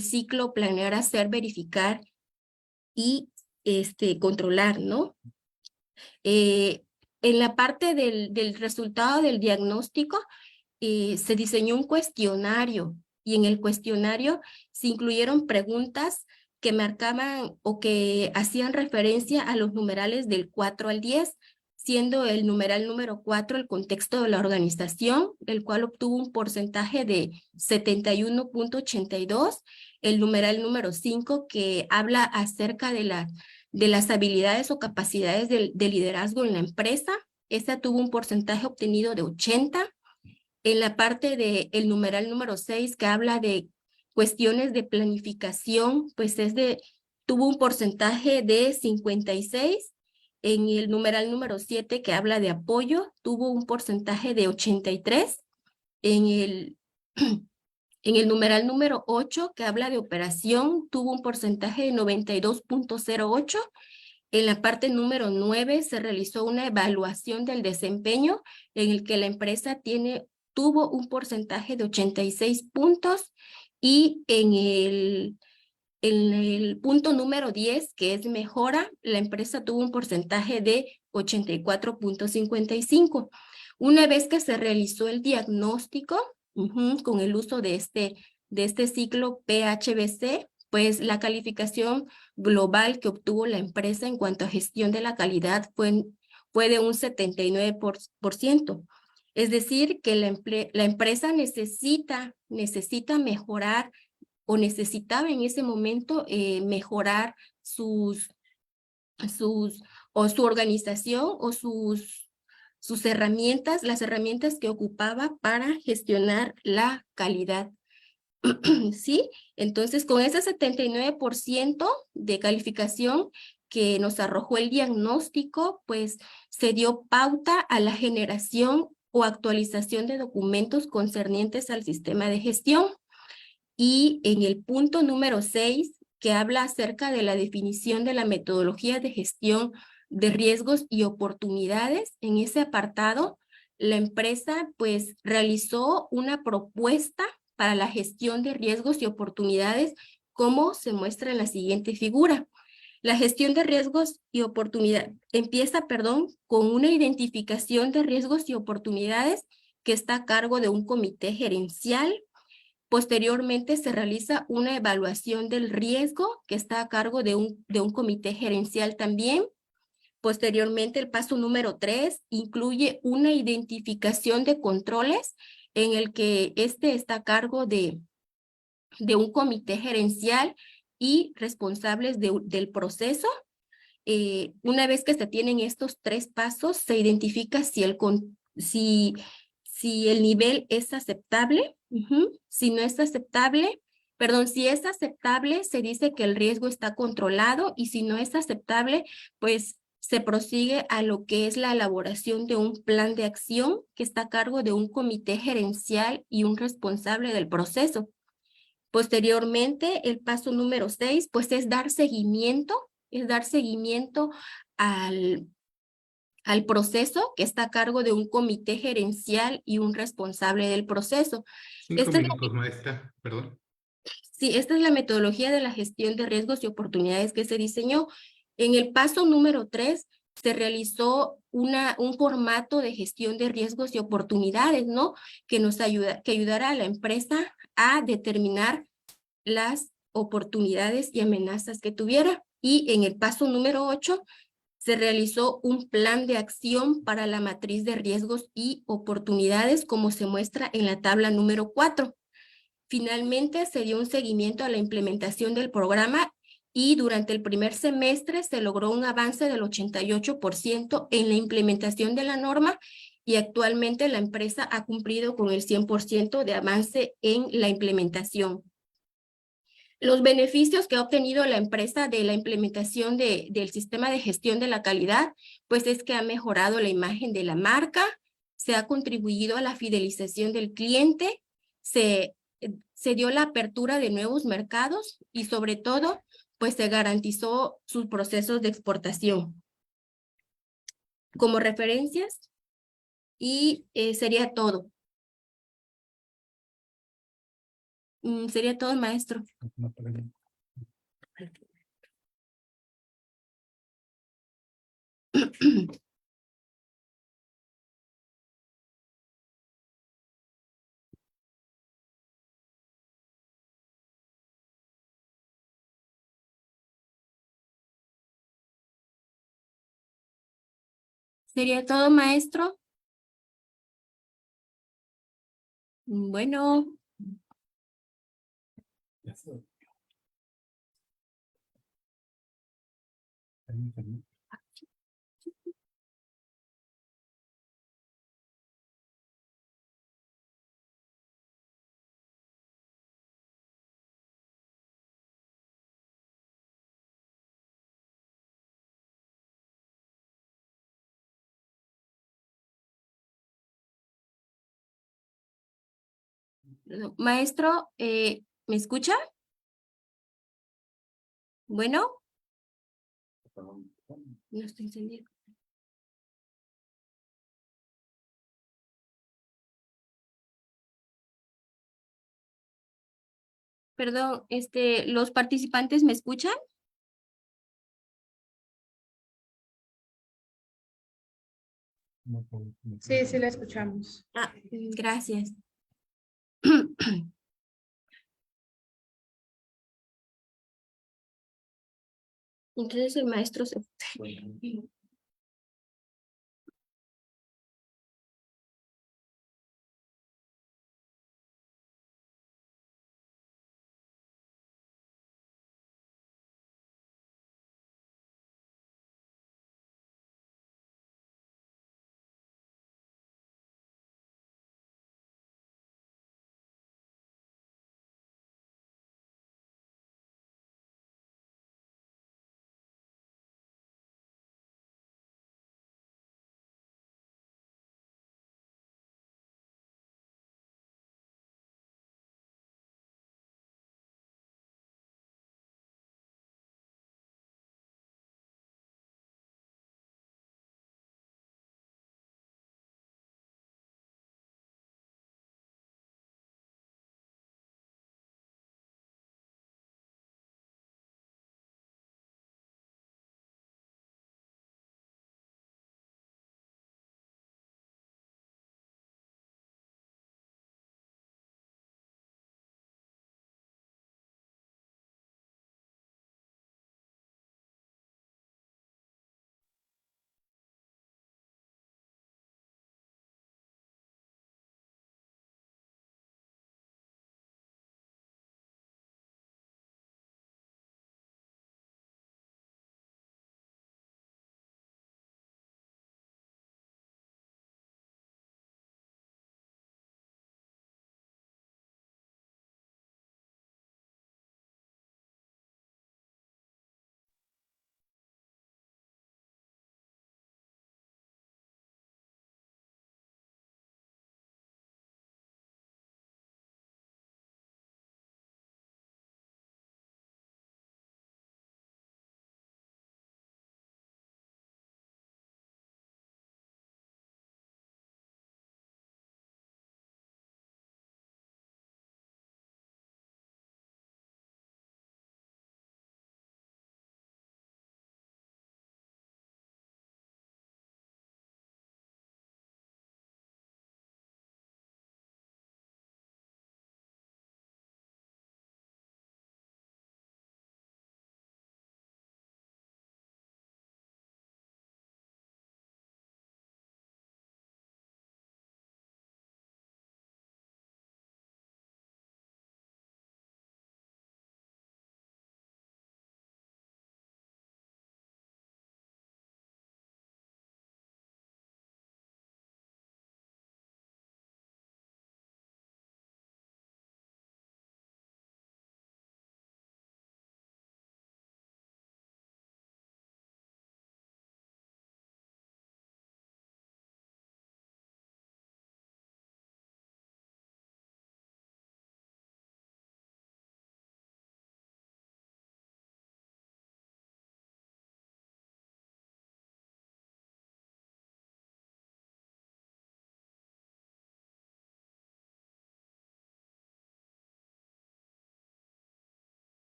ciclo planear, hacer, verificar y controlar, ¿no? En la parte del resultado del diagnóstico, se diseñó un cuestionario y en el cuestionario se incluyeron preguntas que marcaban o que hacían referencia a los numerales del 4 al 10, siendo el numeral número 4 el contexto de la organización, el cual obtuvo un porcentaje de 71.82, el numeral número 5 que habla acerca de las habilidades o capacidades de liderazgo en la empresa, esta tuvo un porcentaje obtenido de 80, en la parte del numeral número 6 que habla de cuestiones de planificación, pues tuvo un porcentaje de 56. En el numeral número 7 que habla de apoyo, tuvo un porcentaje de 83. En el numeral número 8 que habla de operación, tuvo un porcentaje de 92.08. En la parte número 9 se realizó una evaluación del desempeño en el que la empresa tuvo un porcentaje de 86 puntos y en el punto número 10, que es mejora, la empresa tuvo un porcentaje de 84.55. Una vez que se realizó el diagnóstico con el uso de este ciclo PHBC, pues la calificación global que obtuvo la empresa en cuanto a gestión de la calidad fue de un 79%. Es decir, que la empresa necesita mejorar o necesitaba en ese momento mejorar su organización o sus herramientas, las herramientas que ocupaba para gestionar la calidad. ¿Sí? Entonces, con ese 79% de calificación que nos arrojó el diagnóstico, pues se dio pauta a la generación o actualización de documentos concernientes al sistema de gestión. Y en el punto número 6 que habla acerca de la definición de la metodología de gestión de riesgos y oportunidades. En ese apartado, la empresa pues realizó una propuesta para la gestión de riesgos y oportunidades, como se muestra en la siguiente figura. La gestión de riesgos y oportunidades empieza, con una identificación de riesgos y oportunidades que está a cargo de un comité gerencial. Posteriormente se realiza una evaluación del riesgo que está a cargo de un comité gerencial también. Posteriormente, el paso número 3 incluye una identificación de controles en el que este está a cargo de un comité gerencial y responsables del proceso. Una vez que se tienen estos 3 pasos, se identifica si el nivel es aceptable. Si no es aceptable, si es aceptable, se dice que el riesgo está controlado, y si no es aceptable, pues se prosigue a lo que es la elaboración de un plan de acción que está a cargo de un comité gerencial y un responsable del proceso. Posteriormente, el paso número 6, pues es dar seguimiento al, al proceso que está a cargo de un comité gerencial y un responsable del proceso. 5 minutos, maestra, perdón. Sí, esta es la metodología de la gestión de riesgos y oportunidades que se diseñó. En el paso número 3 se realizó un formato de gestión de riesgos y oportunidades, ¿no? Que ayudará a la empresa a determinar las oportunidades y amenazas que tuviera. Y en el paso número 8 se realizó un plan de acción para la matriz de riesgos y oportunidades, como se muestra en la tabla número 4. Finalmente, se dio un seguimiento a la implementación del programa, y durante el primer semestre se logró un avance del 88% en la implementación de la norma, y actualmente la empresa ha cumplido con el 100% de avance en la implementación. Los beneficios que ha obtenido la empresa de la implementación del sistema de gestión de la calidad, pues es que ha mejorado la imagen de la marca, se ha contribuido a la fidelización del cliente, se dio la apertura de nuevos mercados, y sobre todo, pues se garantizó sus procesos de exportación. Como referencias, y sería todo. Sería todo, maestro. ¿Sería todo, maestro? Bueno. Maestro, ¿me escucha? Bueno, no estoy encendido. Perdón, ¿los participantes me escuchan? Sí, sí la escuchamos. Gracias. Entonces el maestro se fue.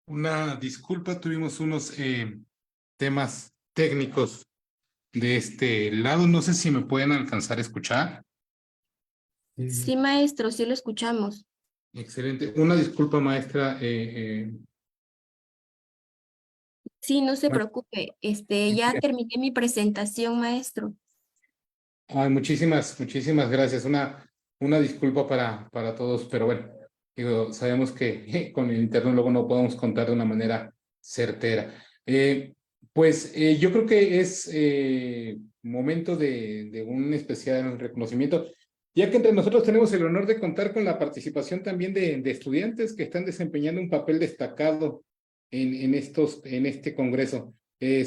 Una disculpa, tuvimos unos temas técnicos de este lado. No sé si me pueden alcanzar a escuchar. Sí, maestro, sí lo escuchamos. Excelente. Una disculpa, maestra. Sí, no se preocupe. Ya terminé mi presentación, maestro. Ay, muchísimas gracias. Una disculpa para todos, pero bueno, digo, sabemos que con el interno luego no podemos contar de una manera certera. Yo creo que es momento de un especial reconocimiento, ya que entre nosotros tenemos el honor de contar con la participación también de estudiantes que están desempeñando un papel destacado en este congreso.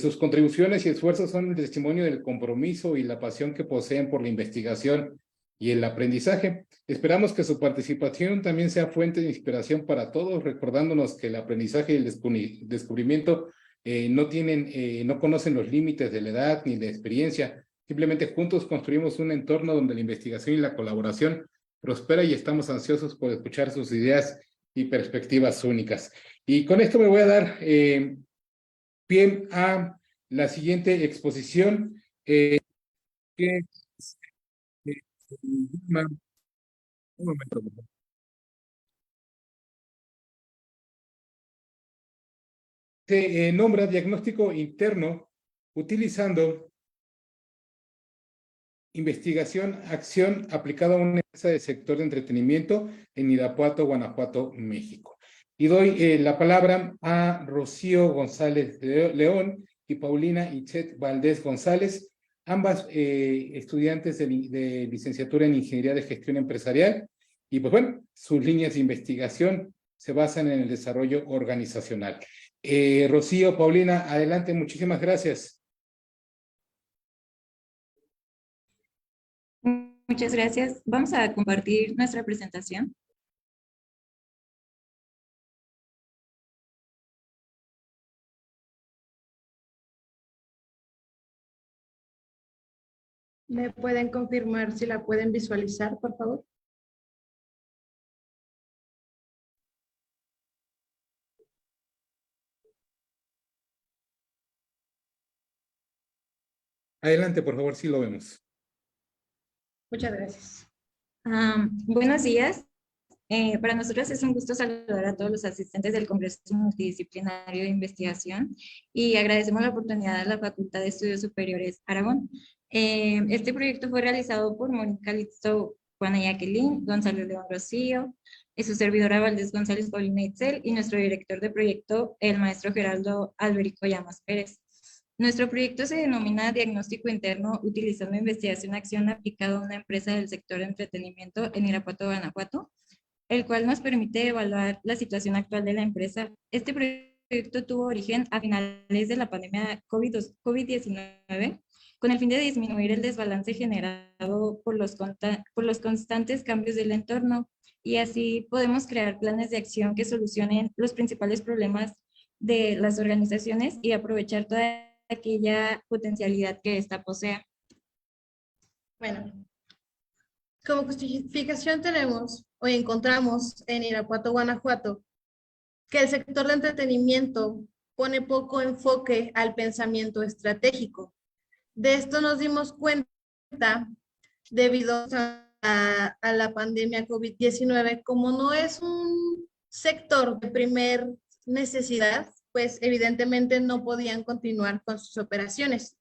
Sus contribuciones y esfuerzos son el testimonio del compromiso y la pasión que poseen por la investigación y el aprendizaje. Esperamos que su participación también sea fuente de inspiración para todos, recordándonos que el aprendizaje y el descubrimiento no conocen los límites de la edad ni de experiencia. Simplemente juntos construimos un entorno donde la investigación y la colaboración prospera y estamos ansiosos por escuchar sus ideas y perspectivas únicas. Y con esto me voy a dar pie a la siguiente exposición que un momento. Se nombra diagnóstico interno utilizando investigación, acción aplicada a una empresa del sector de entretenimiento en Irapuato, Guanajuato, México. Y doy la palabra a Rocío González León y Paulina Ichet Valdés González, ambas estudiantes de licenciatura en Ingeniería de Gestión Empresarial. Y pues bueno, sus líneas de investigación se basan en el desarrollo organizacional. Rocío, Paulina, adelante, muchísimas gracias. Muchas gracias. Vamos a compartir nuestra presentación. ¿Me pueden confirmar si la pueden visualizar, por favor? Adelante, por favor, sí lo vemos. Muchas gracias. Buenos días. Para nosotros es un gusto saludar a todos los asistentes del Congreso Multidisciplinario de Investigación y agradecemos la oportunidad de la Facultad de Estudios Superiores Aragón. Este proyecto fue realizado por Mónica Listo, Juana Jacqueline, Gonzalo León Rocío, y su servidora Valdés González Paulina Itzel y nuestro director de proyecto, el maestro Geraldo Alberico Llamas Pérez. Nuestro proyecto se denomina Diagnóstico Interno utilizando investigación-acción aplicada a una empresa del sector de entretenimiento en Irapuato, Guanajuato, el cual nos permite evaluar la situación actual de la empresa. Este proyecto tuvo origen a finales de la pandemia COVID-19, con el fin de disminuir el desbalance generado por los constantes cambios del entorno, y así podemos crear planes de acción que solucionen los principales problemas de las organizaciones y aprovechar toda aquella potencialidad que ésta posea. Bueno, como justificación tenemos, hoy encontramos en Irapuato, Guanajuato, que el sector de entretenimiento pone poco enfoque al pensamiento estratégico. De esto nos dimos cuenta debido a la pandemia COVID-19, como no es un sector de primer necesidad, pues evidentemente no podían continuar con sus operaciones.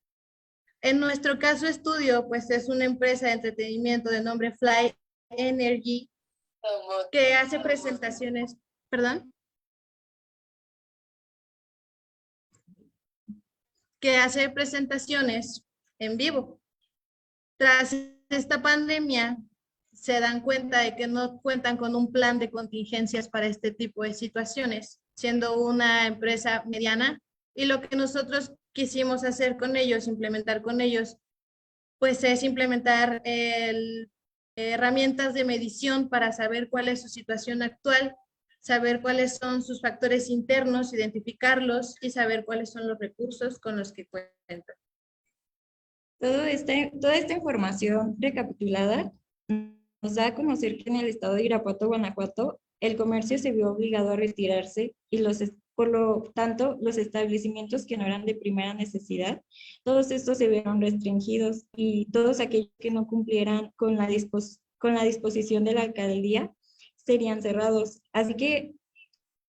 En nuestro caso estudio, pues es una empresa de entretenimiento de nombre Fly Energy que hace presentaciones, ¿perdón? Que hace presentaciones en vivo. Tras esta pandemia, se dan cuenta de que no cuentan con un plan de contingencias para este tipo de situaciones, siendo una empresa mediana, y lo que nosotros quisimos hacer con ellos, implementar con ellos, pues es implementar herramientas de medición para saber cuál es su situación actual, saber cuáles son sus factores internos, identificarlos y saber cuáles son los recursos con los que cuentan. Toda esta información recapitulada nos da a conocer que en el estado de Irapuato, Guanajuato, el comercio se vio obligado a retirarse y los Por lo tanto, los establecimientos que no eran de primera necesidad, todos estos se vieron restringidos y todos aquellos que no cumplieran con la disposición de la alcaldía serían cerrados. Así que,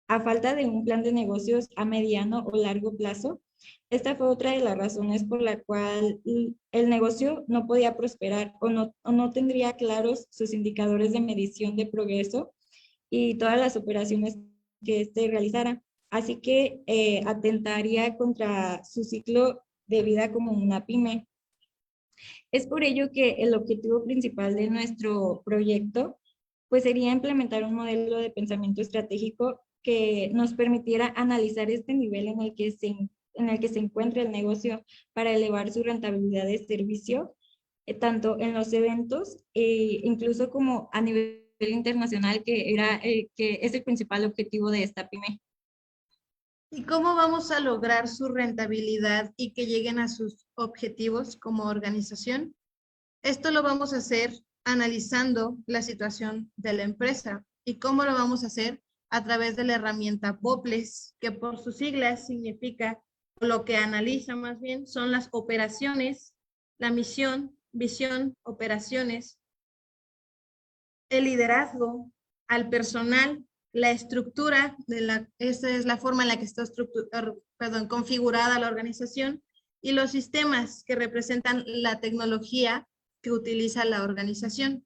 a falta de un plan de negocios a mediano o largo plazo, esta fue otra de las razones por la cual el negocio no podía prosperar o no tendría claros sus indicadores de medición de progreso y todas las operaciones que éste realizara. Así que atentaría contra su ciclo de vida como una pyme. Es por ello que el objetivo principal de nuestro proyecto pues sería implementar un modelo de pensamiento estratégico que nos permitiera analizar este nivel en el que se encuentra el negocio para elevar su rentabilidad de servicio, tanto en los eventos e incluso como a nivel internacional, que es el principal objetivo de esta pyme. ¿Y cómo vamos a lograr su rentabilidad y que lleguen a sus objetivos como organización? Esto lo vamos a hacer analizando la situación de la empresa. ¿Y cómo lo vamos a hacer? A través de la herramienta BOPLES, que por sus siglas significa, lo que analiza más bien, son las operaciones, la misión, visión, operaciones, el liderazgo, al personal, la estructura, esa es la forma en la que está configurada la organización, y los sistemas que representan la tecnología que utiliza la organización.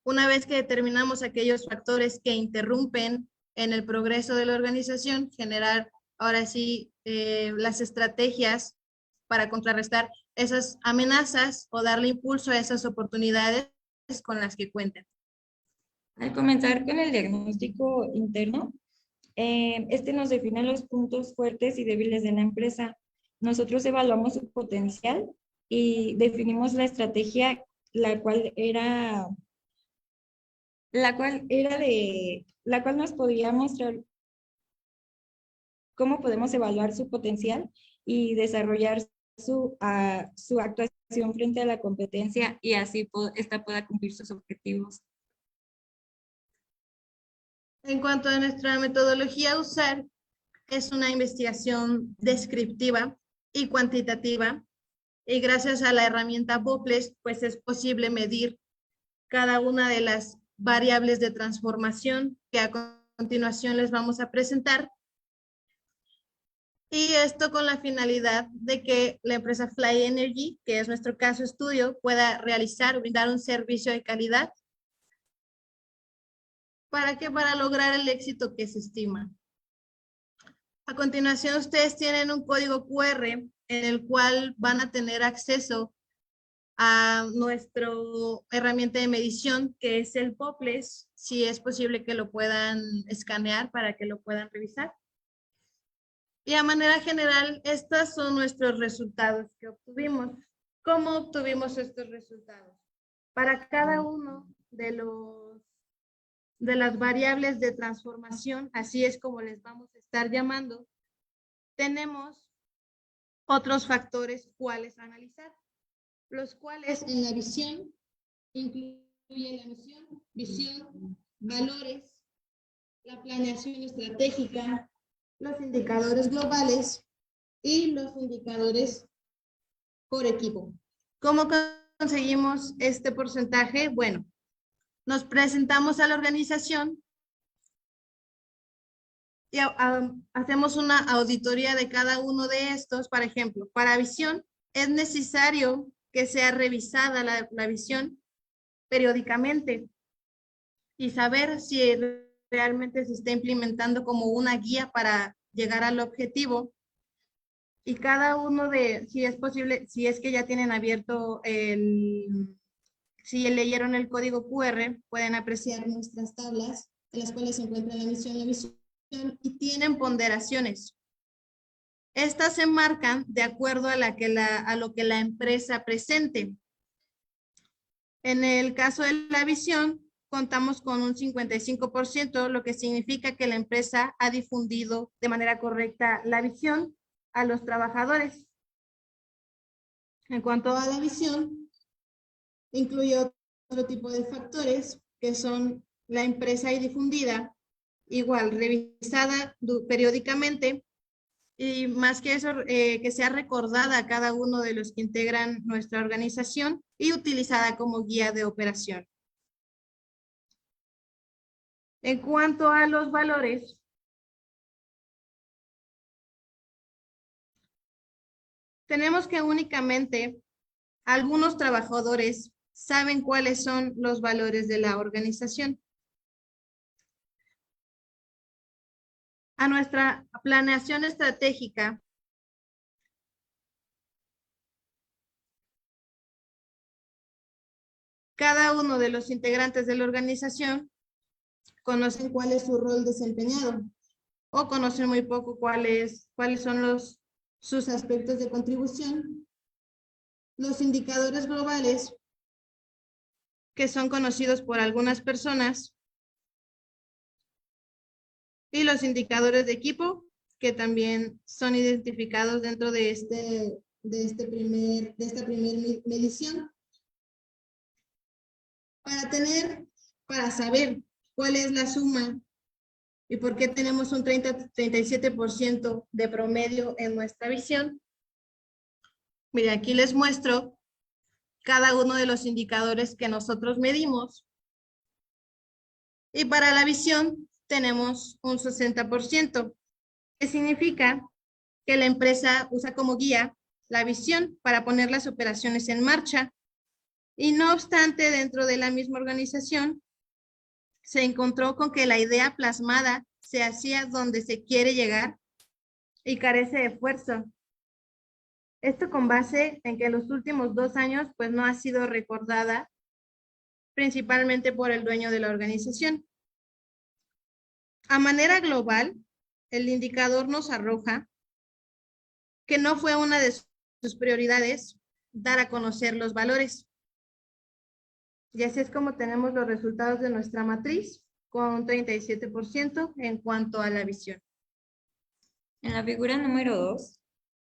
Una vez que determinamos aquellos factores que interrumpen en el progreso de la organización, generar ahora sí las estrategias para contrarrestar esas amenazas o darle impulso a esas oportunidades con las que cuentan. Al comenzar con el diagnóstico interno, este nos define los puntos fuertes y débiles de la empresa. Nosotros evaluamos su potencial y definimos la estrategia, la cual nos podría mostrar cómo podemos evaluar su potencial y desarrollar su actuación frente a la competencia, y así esta pueda cumplir sus objetivos. En cuanto a nuestra metodología a usar, es una investigación descriptiva y cuantitativa, y gracias a la herramienta BOPLES, pues es posible medir cada una de las variables de transformación que a continuación les vamos a presentar. Y esto con la finalidad de que la empresa Fly Energy, que es nuestro caso estudio, pueda brindar un servicio de calidad. ¿Para qué? Para lograr el éxito que se estima. A continuación, ustedes tienen un código QR en el cual van a tener acceso a nuestra herramienta de medición, que es el BOPLES, si es posible que lo puedan escanear para que lo puedan revisar. Y a manera general, estos son nuestros resultados que obtuvimos. ¿Cómo obtuvimos estos resultados? Para cada uno de las variables de transformación, así es como les vamos a estar llamando, tenemos otros factores cuales analizar, los cuales en la visión incluyen la misión, visión, valores, la planeación estratégica, los indicadores globales y los indicadores por equipo. ¿Cómo conseguimos este porcentaje? Bueno, nos presentamos a la organización y hacemos una auditoría de cada uno de estos. Por ejemplo, para visión es necesario que sea revisada la visión periódicamente y saber si realmente se está implementando como una guía para llegar al objetivo. Y cada uno si es posible, si es que ya tienen abierto si leyeron el código QR, pueden apreciar nuestras tablas, en las cuales se encuentra la visión, y tienen ponderaciones. Estas se marcan de acuerdo a lo que la empresa presente. En el caso de la visión, contamos con un 55%, lo que significa que la empresa ha difundido de manera correcta la visión a los trabajadores. En cuanto a la visión, incluye otro tipo de factores que son la empresa y difundida, igual revisada periódicamente y más que eso, que sea recordada a cada uno de los que integran nuestra organización y utilizada como guía de operación. En cuanto a los valores, tenemos que únicamente algunos trabajadores saben cuáles son los valores de la organización. A nuestra planeación estratégica, cada uno de los integrantes de la organización conocen cuál es su rol desempeñado o conocen muy poco cuáles son sus aspectos de contribución. Los indicadores globales, que son conocidos por algunas personas, y los indicadores de equipo, que también son identificados dentro de esta primera medición. Para saber cuál es la suma y por qué tenemos un 37% de promedio en nuestra visión. Mire, aquí les muestro cada uno de los indicadores que nosotros medimos. Y para la visión tenemos un 60%, que significa que la empresa usa como guía la visión para poner las operaciones en marcha. Y no obstante, dentro de la misma organización, se encontró con que la idea plasmada se hacía donde se quiere llegar y carece de esfuerzo. Esto con base en que los últimos 2 años pues no ha sido recordada principalmente por el dueño de la organización. A manera global, el indicador nos arroja que no fue una de sus prioridades dar a conocer los valores. Y así es como tenemos los resultados de nuestra matriz, con un 37% en cuanto a la visión. En la figura número 2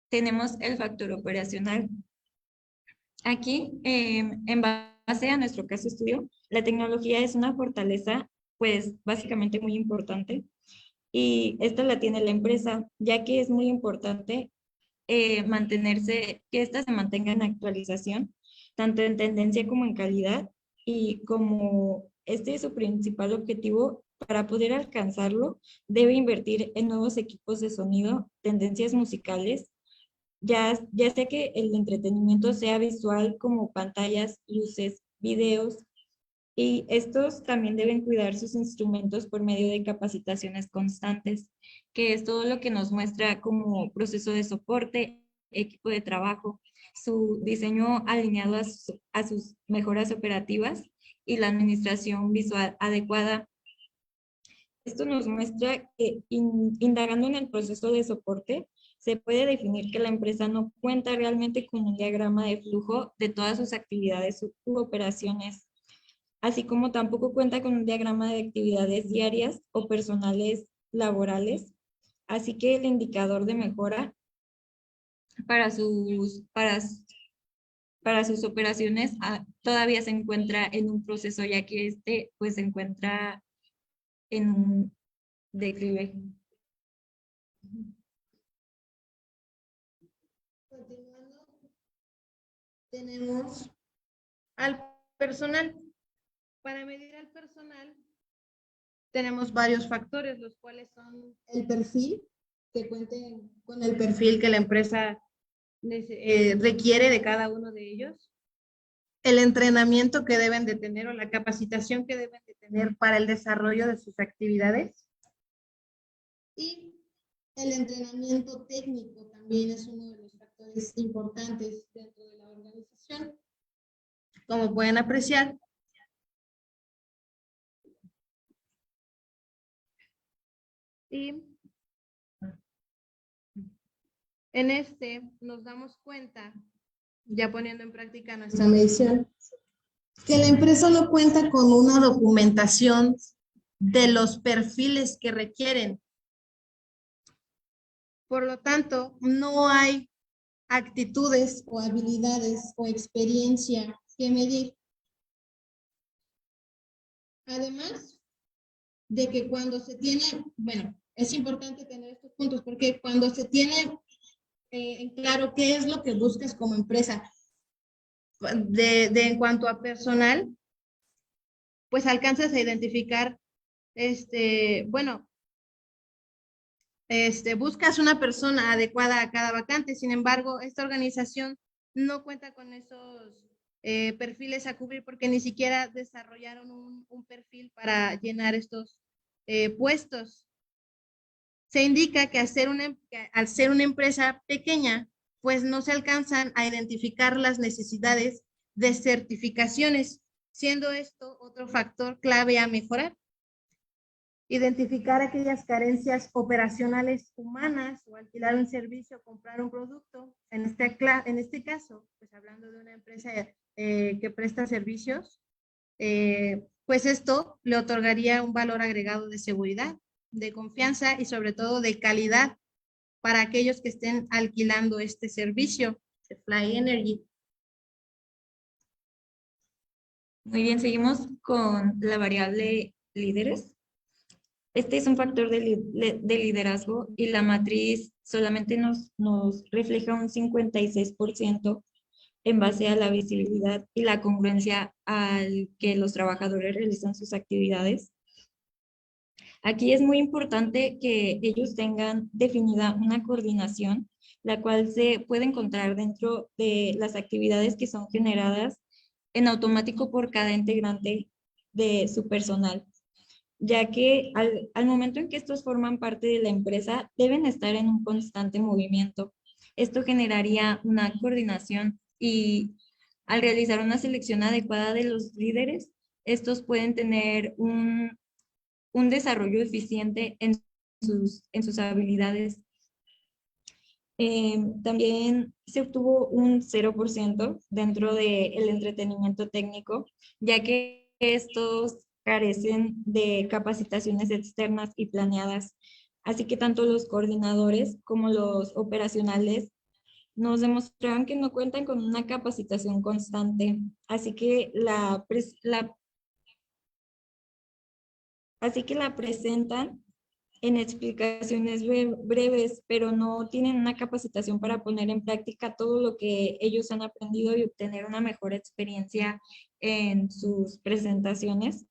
tenemos el factor operacional. Aquí, en base a nuestro caso estudio, la tecnología es una fortaleza, pues básicamente muy importante, y esta la tiene la empresa, ya que es muy importante que esta se mantenga en actualización, tanto en tendencia como en calidad, y como este es su principal objetivo, para poder alcanzarlo, debe invertir en nuevos equipos de sonido, tendencias musicales, ya sea que el entretenimiento sea visual como pantallas, luces, videos, y estos también deben cuidar sus instrumentos por medio de capacitaciones constantes, que es todo lo que nos muestra como proceso de soporte, equipo de trabajo, su diseño alineado a sus mejoras operativas y la administración visual adecuada. Esto nos muestra que indagando en el proceso de soporte, se puede definir que la empresa no cuenta realmente con un diagrama de flujo de todas sus actividades u operaciones, así como tampoco cuenta con un diagrama de actividades diarias o personales laborales. Así que el indicador de mejora para sus operaciones todavía se encuentra en un proceso, ya que este pues se encuentra en un declive. Continuando, tenemos al personal. Para medir al personal, tenemos varios factores, los cuales son el perfil, que cuenten con el perfil que la empresa requiere de cada uno de ellos, el entrenamiento que deben de tener o la capacitación que deben de tener para el desarrollo de sus actividades, y el entrenamiento técnico también es uno de los factores importantes dentro de la organización. Como pueden apreciar, y en nos damos cuenta, ya poniendo en práctica nuestra medición, que la empresa no cuenta con una documentación de los perfiles que requieren. Por lo tanto, no hay actitudes o habilidades o experiencia que medir. Además, de que cuando se tiene, bueno, es importante tener estos puntos porque cuando se tiene en claro qué es lo que buscas como empresa en cuanto a personal, pues alcanzas a identificar, bueno, buscas una persona adecuada a cada vacante. Sin embargo, esta organización no cuenta con esos perfiles a cubrir porque ni siquiera desarrollaron un perfil para llenar estos puestos. Se indica que al ser una empresa pequeña, pues no se alcanzan a identificar las necesidades de certificaciones, siendo esto otro factor clave a mejorar. Identificar aquellas carencias operacionales humanas o alquilar un servicio, comprar un producto. En este caso, pues hablando de una empresa que presta servicios, pues esto le otorgaría un valor agregado de seguridad, de confianza y sobre todo de calidad para aquellos que estén alquilando este servicio de Fly Energy. Muy bien, seguimos con la variable líderes. Este es un factor de liderazgo y la matriz solamente nos refleja un 56% en base a la visibilidad y la congruencia al que los trabajadores realizan sus actividades. Aquí es muy importante que ellos tengan definida una coordinación, la cual se puede encontrar dentro de las actividades que son generadas en automático por cada integrante de su personal, ya que al momento en que estos forman parte de la empresa, deben estar en un constante movimiento. Esto generaría una coordinación y al realizar una selección adecuada de los líderes, estos pueden tener un desarrollo eficiente en sus habilidades. También se obtuvo un 0% dentro del entretenimiento técnico, ya que estos carecen de capacitaciones externas y planeadas. Así que tanto los coordinadores como los operacionales nos demostraron que no cuentan con una capacitación constante. Así que la presentan en explicaciones breves, pero no tienen una capacitación para poner en práctica todo lo que ellos han aprendido y obtener una mejor experiencia en sus presentaciones.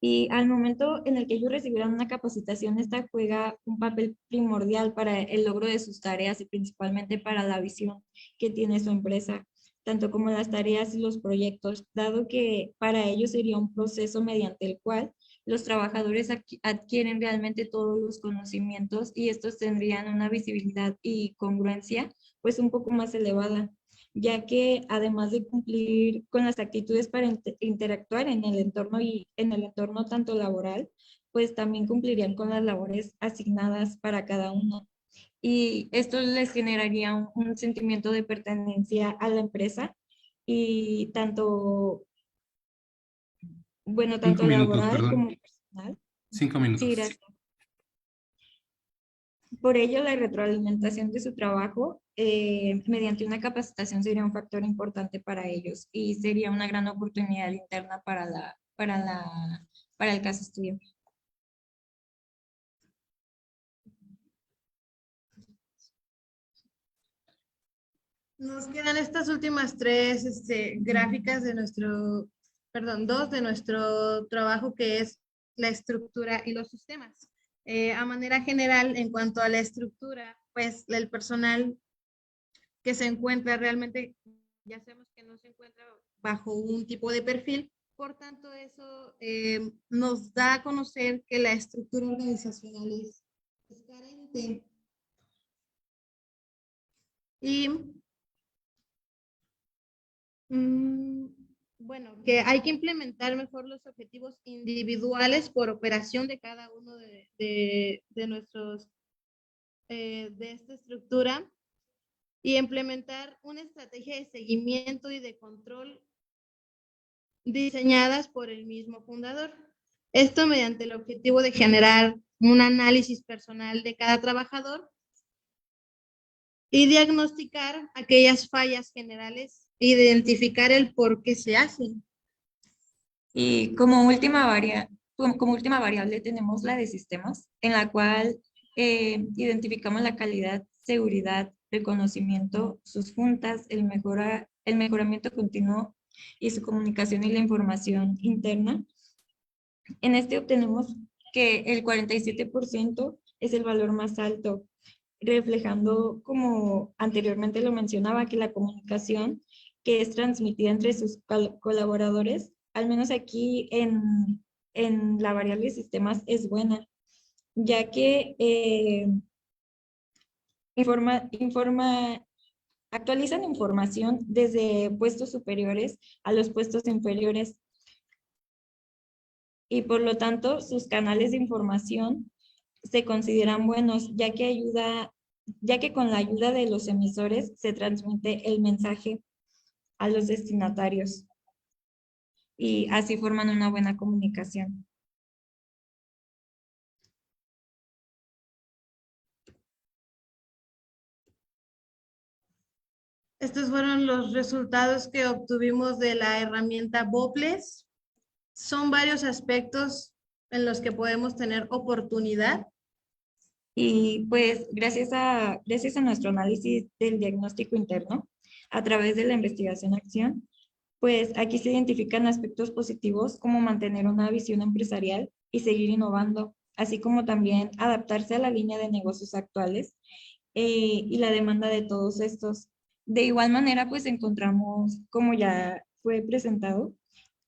Y al momento en el que ellos recibieran una capacitación, esta juega un papel primordial para el logro de sus tareas y principalmente para la visión que tiene su empresa, tanto como las tareas y los proyectos, dado que para ellos sería un proceso mediante el cual los trabajadores adquieren realmente todos los conocimientos y estos tendrían una visibilidad y congruencia pues un poco más elevada, ya que además de cumplir con las actitudes para interactuar en el entorno y en el entorno tanto laboral, pues también cumplirían con las labores asignadas para cada uno. Y esto les generaría un sentimiento de pertenencia a la empresa y tanto laboral como personal. 5 minutos. Sí, gracias. Por ello, la retroalimentación de su trabajo mediante una capacitación sería un factor importante para ellos y sería una gran oportunidad interna para el caso estudio. Nos quedan estas últimas tres gráficas de dos de nuestro trabajo, que es la estructura y los sistemas. A manera general, en cuanto a la estructura, pues el personal que se encuentra realmente, ya sabemos que no se encuentra bajo un tipo de perfil, por tanto eso nos da a conocer que la estructura organizacional es carente. Y bueno, que hay que implementar mejor los objetivos individuales por operación de cada uno de nuestros, de esta estructura, y implementar una estrategia de seguimiento y de control diseñadas por el mismo fundador. Esto mediante el objetivo de generar un análisis personal de cada trabajador y diagnosticar aquellas fallas generales, identificar el por qué se hacen. Y como última como última variable tenemos la de sistemas, en la cual identificamos la calidad, seguridad, reconocimiento, sus juntas, el mejoramiento continuo y su comunicación y la información interna. En este obtenemos que el 47% es el valor más alto, reflejando, como anteriormente lo mencionaba, que la comunicación que es transmitida entre sus colaboradores, al menos aquí en la variable sistemas, es buena, ya que actualizan información desde puestos superiores a los puestos inferiores, y por lo tanto sus canales de información se consideran buenos, ya que con la ayuda de los emisores se transmite el mensaje a los destinatarios y así forman una buena comunicación. Estos fueron los resultados que obtuvimos de la herramienta Boples. Son varios aspectos en los que podemos tener oportunidad. Y pues gracias a nuestro análisis del diagnóstico interno, a través de la investigación-acción, pues aquí se identifican aspectos positivos como mantener una visión empresarial y seguir innovando, así como también adaptarse a la línea de negocios actuales y la demanda de todos estos. De igual manera, pues encontramos, como ya fue presentado,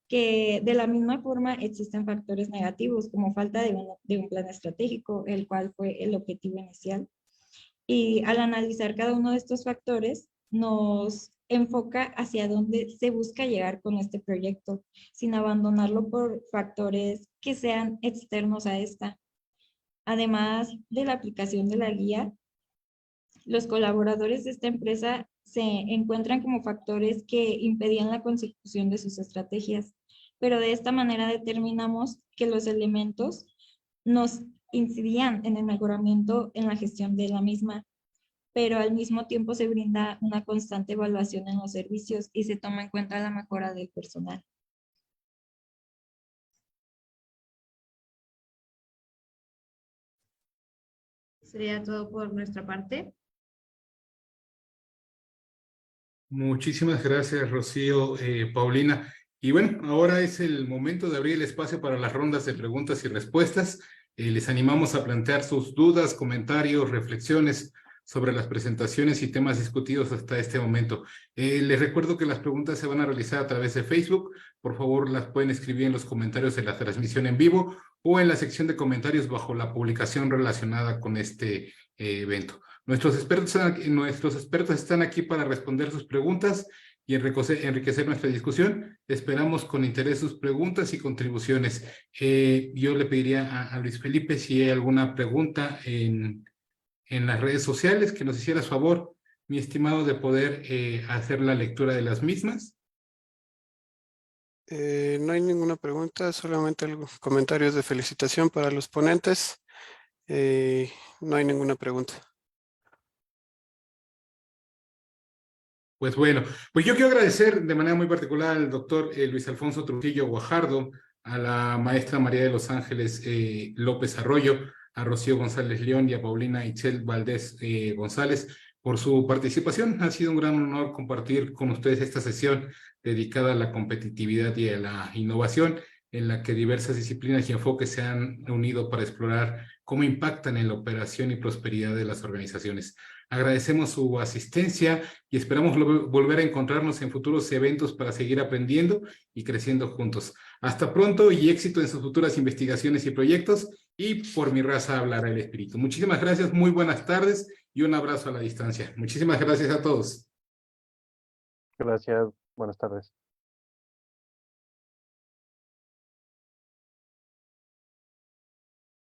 que de la misma forma existen factores negativos como falta de un plan estratégico, el cual fue el objetivo inicial. Y al analizar cada uno de estos factores, nos enfoca hacia dónde se busca llegar con este proyecto, sin abandonarlo por factores que sean externos a esta. Además de la aplicación de la guía, los colaboradores de esta empresa se encuentran como factores que impedían la consecución de sus estrategias, pero de esta manera determinamos que los elementos nos incidían en el mejoramiento en la gestión de la misma, pero al mismo tiempo se brinda una constante evaluación en los servicios y se toma en cuenta la mejora del personal. Sería todo por nuestra parte. Muchísimas gracias, Rocío, Paulina. Y bueno, ahora es el momento de abrir el espacio para las rondas de preguntas y respuestas. Les animamos a plantear sus dudas, comentarios, reflexiones sobre las presentaciones y temas discutidos hasta este momento. Les recuerdo que las preguntas se van a realizar a través de Facebook. Por favor, las pueden escribir en los comentarios de la transmisión en vivo o en la sección de comentarios bajo la publicación relacionada con este evento. Nuestros expertos están aquí para responder sus preguntas y enriquecer nuestra discusión. Esperamos con interés sus preguntas y contribuciones. Yo le pediría a Luis Felipe si hay alguna pregunta en las redes sociales, que nos hicieras favor, mi estimado, de poder hacer la lectura de las mismas. No hay ninguna pregunta, solamente algunos comentarios de felicitación para los ponentes. No hay ninguna pregunta. Pues bueno, pues yo quiero agradecer de manera muy particular al doctor Luis Alfonso Trujillo Guajardo, a la maestra María de los Ángeles López Arroyo, a Rocío González León y a Paulina Itzel Valdés González por su participación. Ha sido un gran honor compartir con ustedes esta sesión dedicada a la competitividad y a la innovación, en la que diversas disciplinas y enfoques se han unido para explorar cómo impactan en la operación y prosperidad de las organizaciones. Agradecemos su asistencia y esperamos volver a encontrarnos en futuros eventos para seguir aprendiendo y creciendo juntos. Hasta pronto y éxito en sus futuras investigaciones y proyectos, y por mi raza hablará el espíritu. Muchísimas gracias, muy buenas tardes y un abrazo a la distancia. Muchísimas gracias a todos. Gracias, buenas tardes.